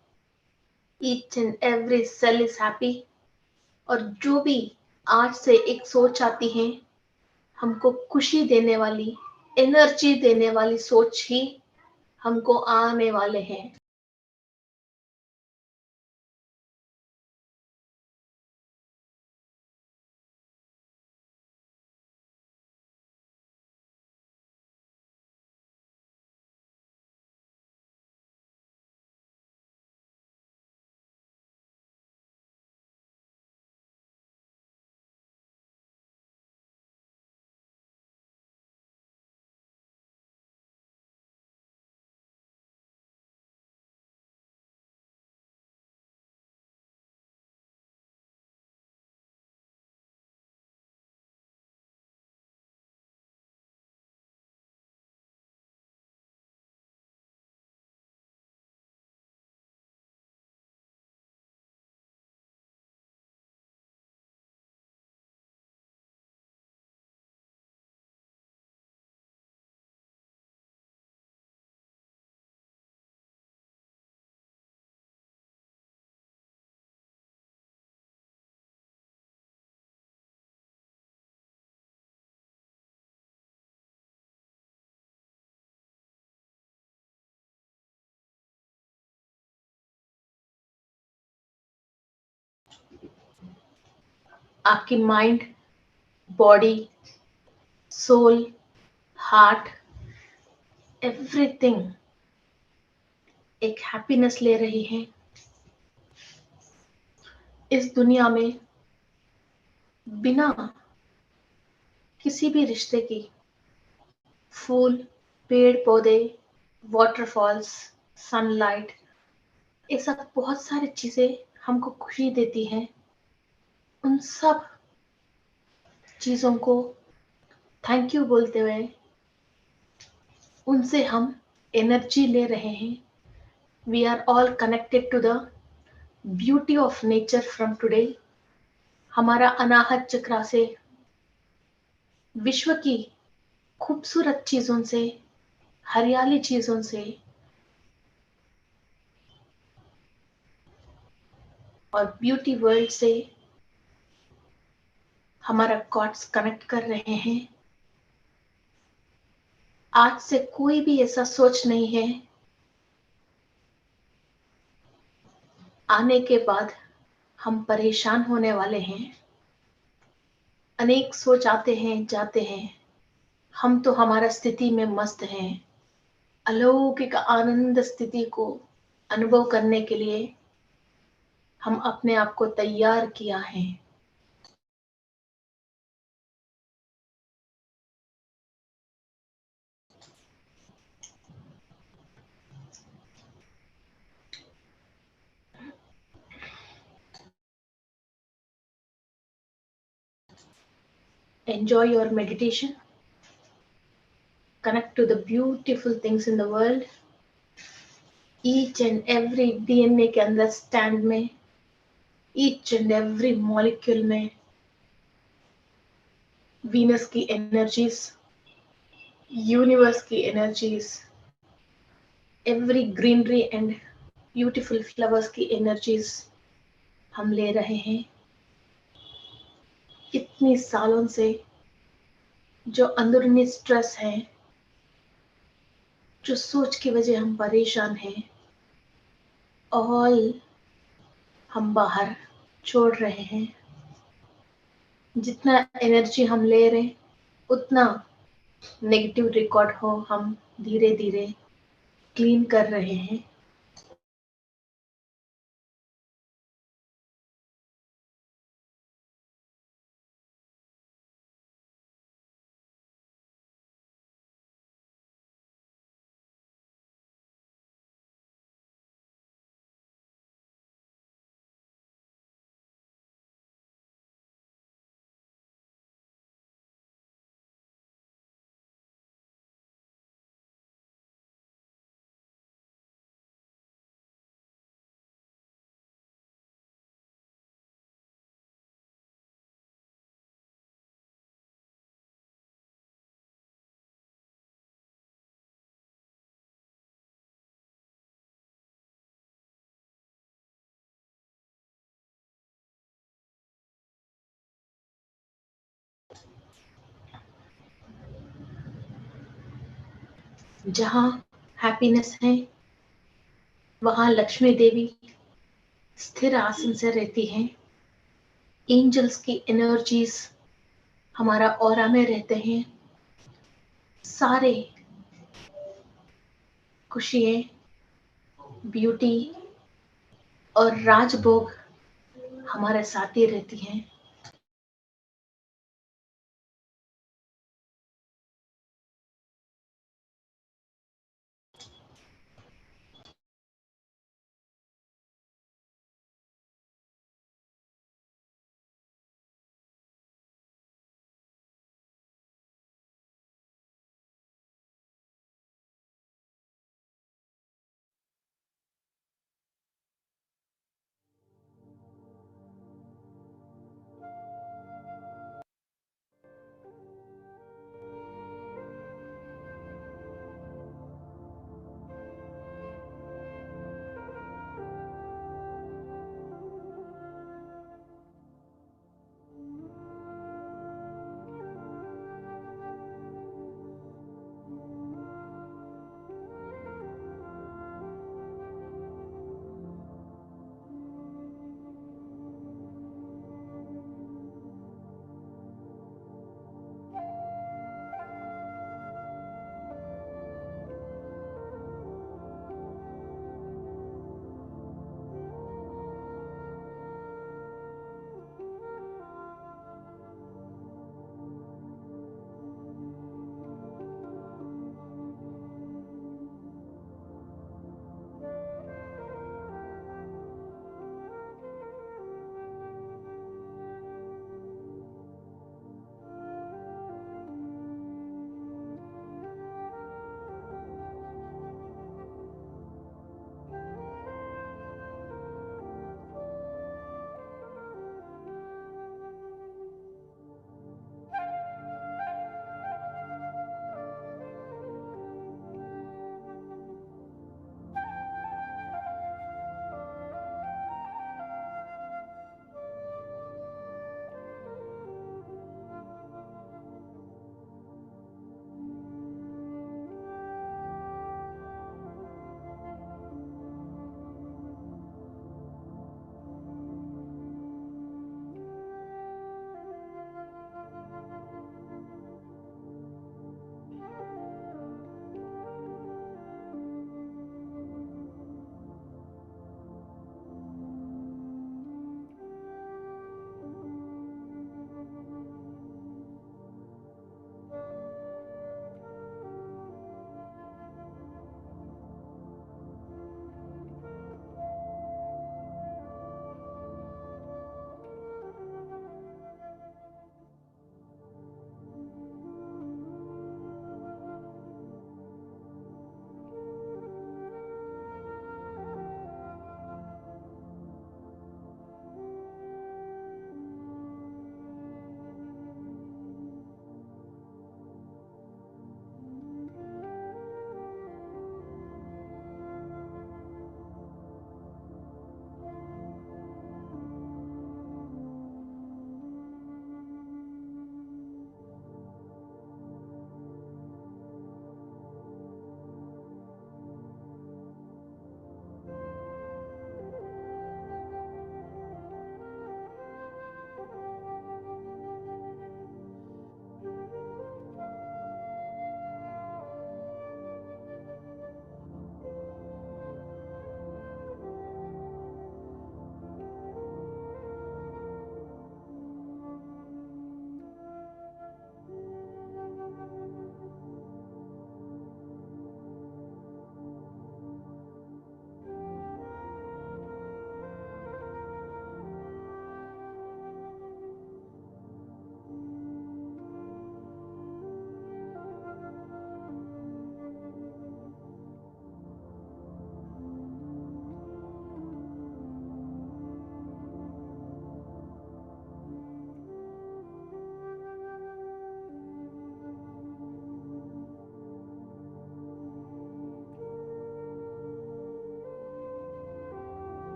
Each and every cell is happy और जो भी आज से एक सोच आती है, हमको खुशी देने वाली, एनर्जी देने वाली सोच ही हमको आने वाले हैं। आपकी mind, body, soul, heart, everything एक हैप्पीनेस ले रही है। इस दुनिया में बिना किसी भी रिश्ते की फूल, पेड़ पौधे, वाटरफॉल्स, सनलाइट, ये सब बहुत सारी चीजें हमको खुशी देती हैं। उन सब चीजों को थैंक यू बोलते हुए उनसे हम एनर्जी ले रहे हैं। We are all connected to the beauty of nature from today. हमारा अनाहत चक्रा से विश्व की खूबसूरत चीजों से, हरियाली चीजों से और ब्यूटी वर्ल्ड से हमारा गॉड्स कनेक्ट कर रहे हैं। आज से कोई भी ऐसा सोच नहीं है आने के बाद हम परेशान होने वाले हैं। अनेक सोच आते हैं जाते हैं, हम तो हमारा स्थिति में मस्त हैं। अलौकिक आनंद स्थिति को अनुभव करने के लिए हम अपने आप को तैयार किया है। Enjoy your meditation. Connect to the beautiful things in the world. Each and every DNA के अंदर स्टैंड में, each and every molecule में वीनस की एनर्जीज, यूनिवर्स की energies, every greenery and beautiful flowers की एनर्जीज हम ले रहे हैं। इतनी सालों से जो अंदरूनी स्ट्रेस है, जो सोच की वजह हम परेशान हैं, ऑल हम बाहर छोड़ रहे हैं। जितना एनर्जी हम ले रहे हैं उतना नेगेटिव रिकॉर्ड हो हम धीरे धीरे क्लीन कर रहे हैं। जहाँ हैप्पीनेस है वहाँ लक्ष्मी देवी स्थिर आसन से रहती हैं। एंजल्स की एनर्जीज हमारा ऑरा में रहते हैं। सारे खुशियाँ, ब्यूटी और राजभोग हमारे साथ ही रहती हैं।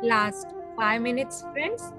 Last 5 minutes, friends.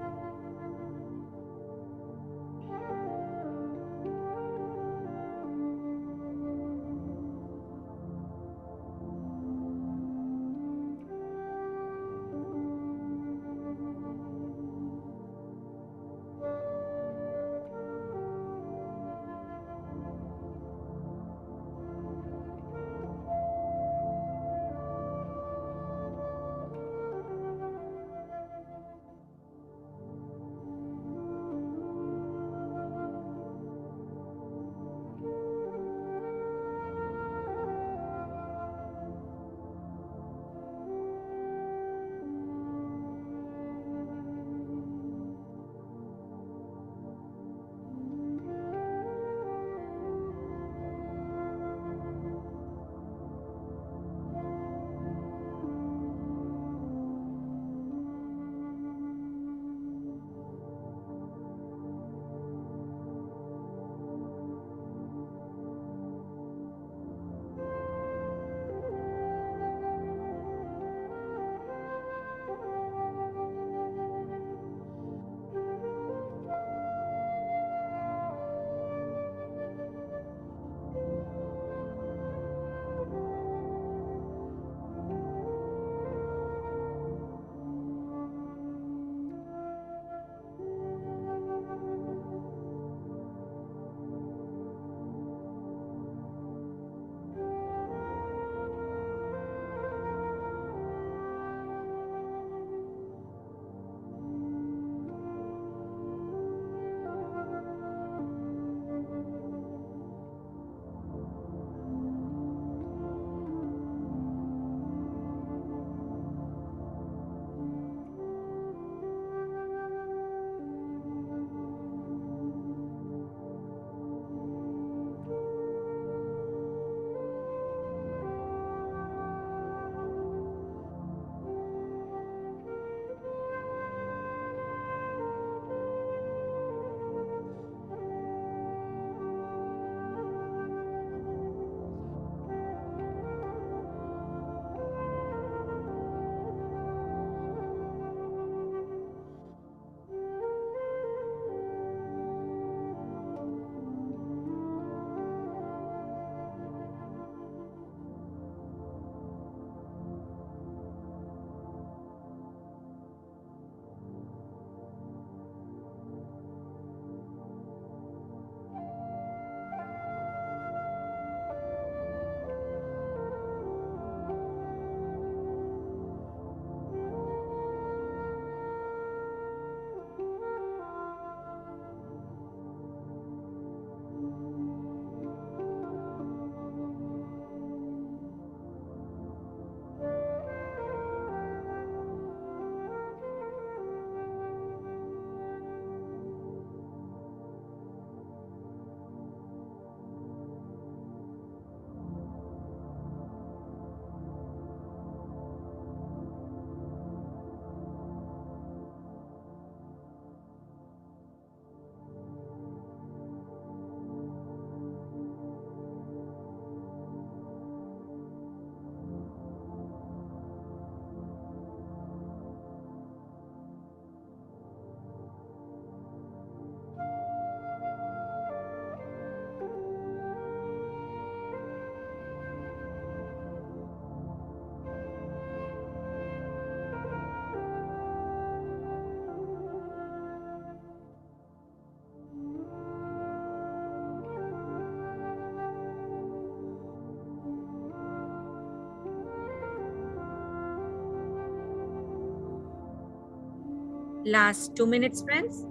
Last 2 minutes, friends.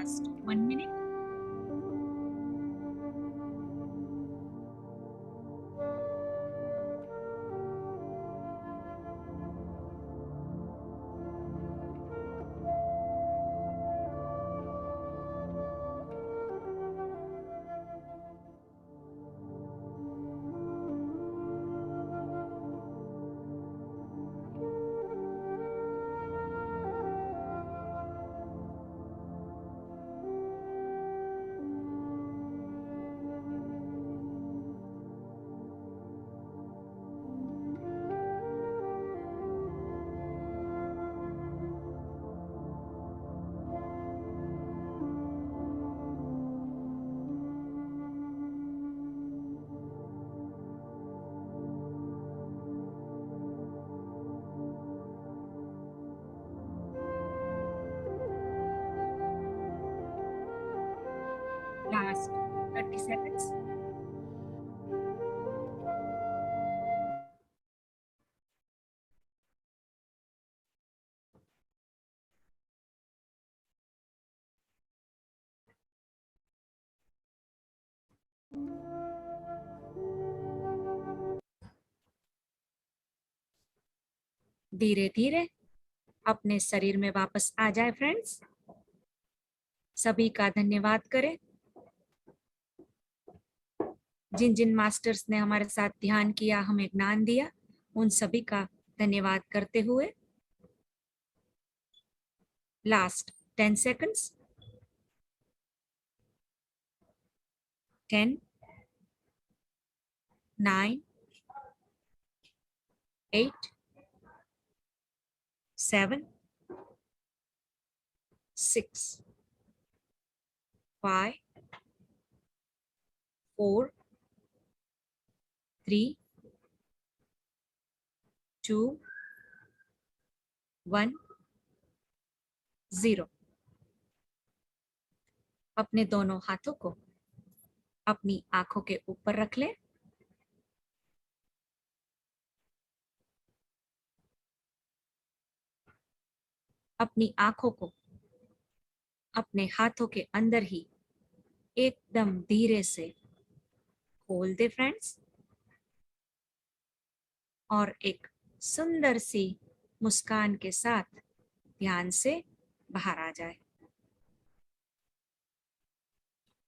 Last 1 minute. Last 30 seconds. धीरे धीरे अपने शरीर में वापस आ जाए फ्रेंड्स। सभी का धन्यवाद करें। जिन जिन मास्टर्स ने हमारे साथ ध्यान किया, हमें ज्ञान दिया, उन सभी का धन्यवाद करते हुए लास्ट 10 seconds. 10, 9, 8, 7, 6, 5, 4, 3, 2, 1, 0। अपने दोनों हाथों को अपनी आंखों के ऊपर रख लें। अपनी आंखों को अपने हाथों के अंदर ही एकदम धीरे से खोल दे फ्रेंड्स, और एक सुंदर सी मुस्कान के साथ ध्यान से बाहर आ जाए।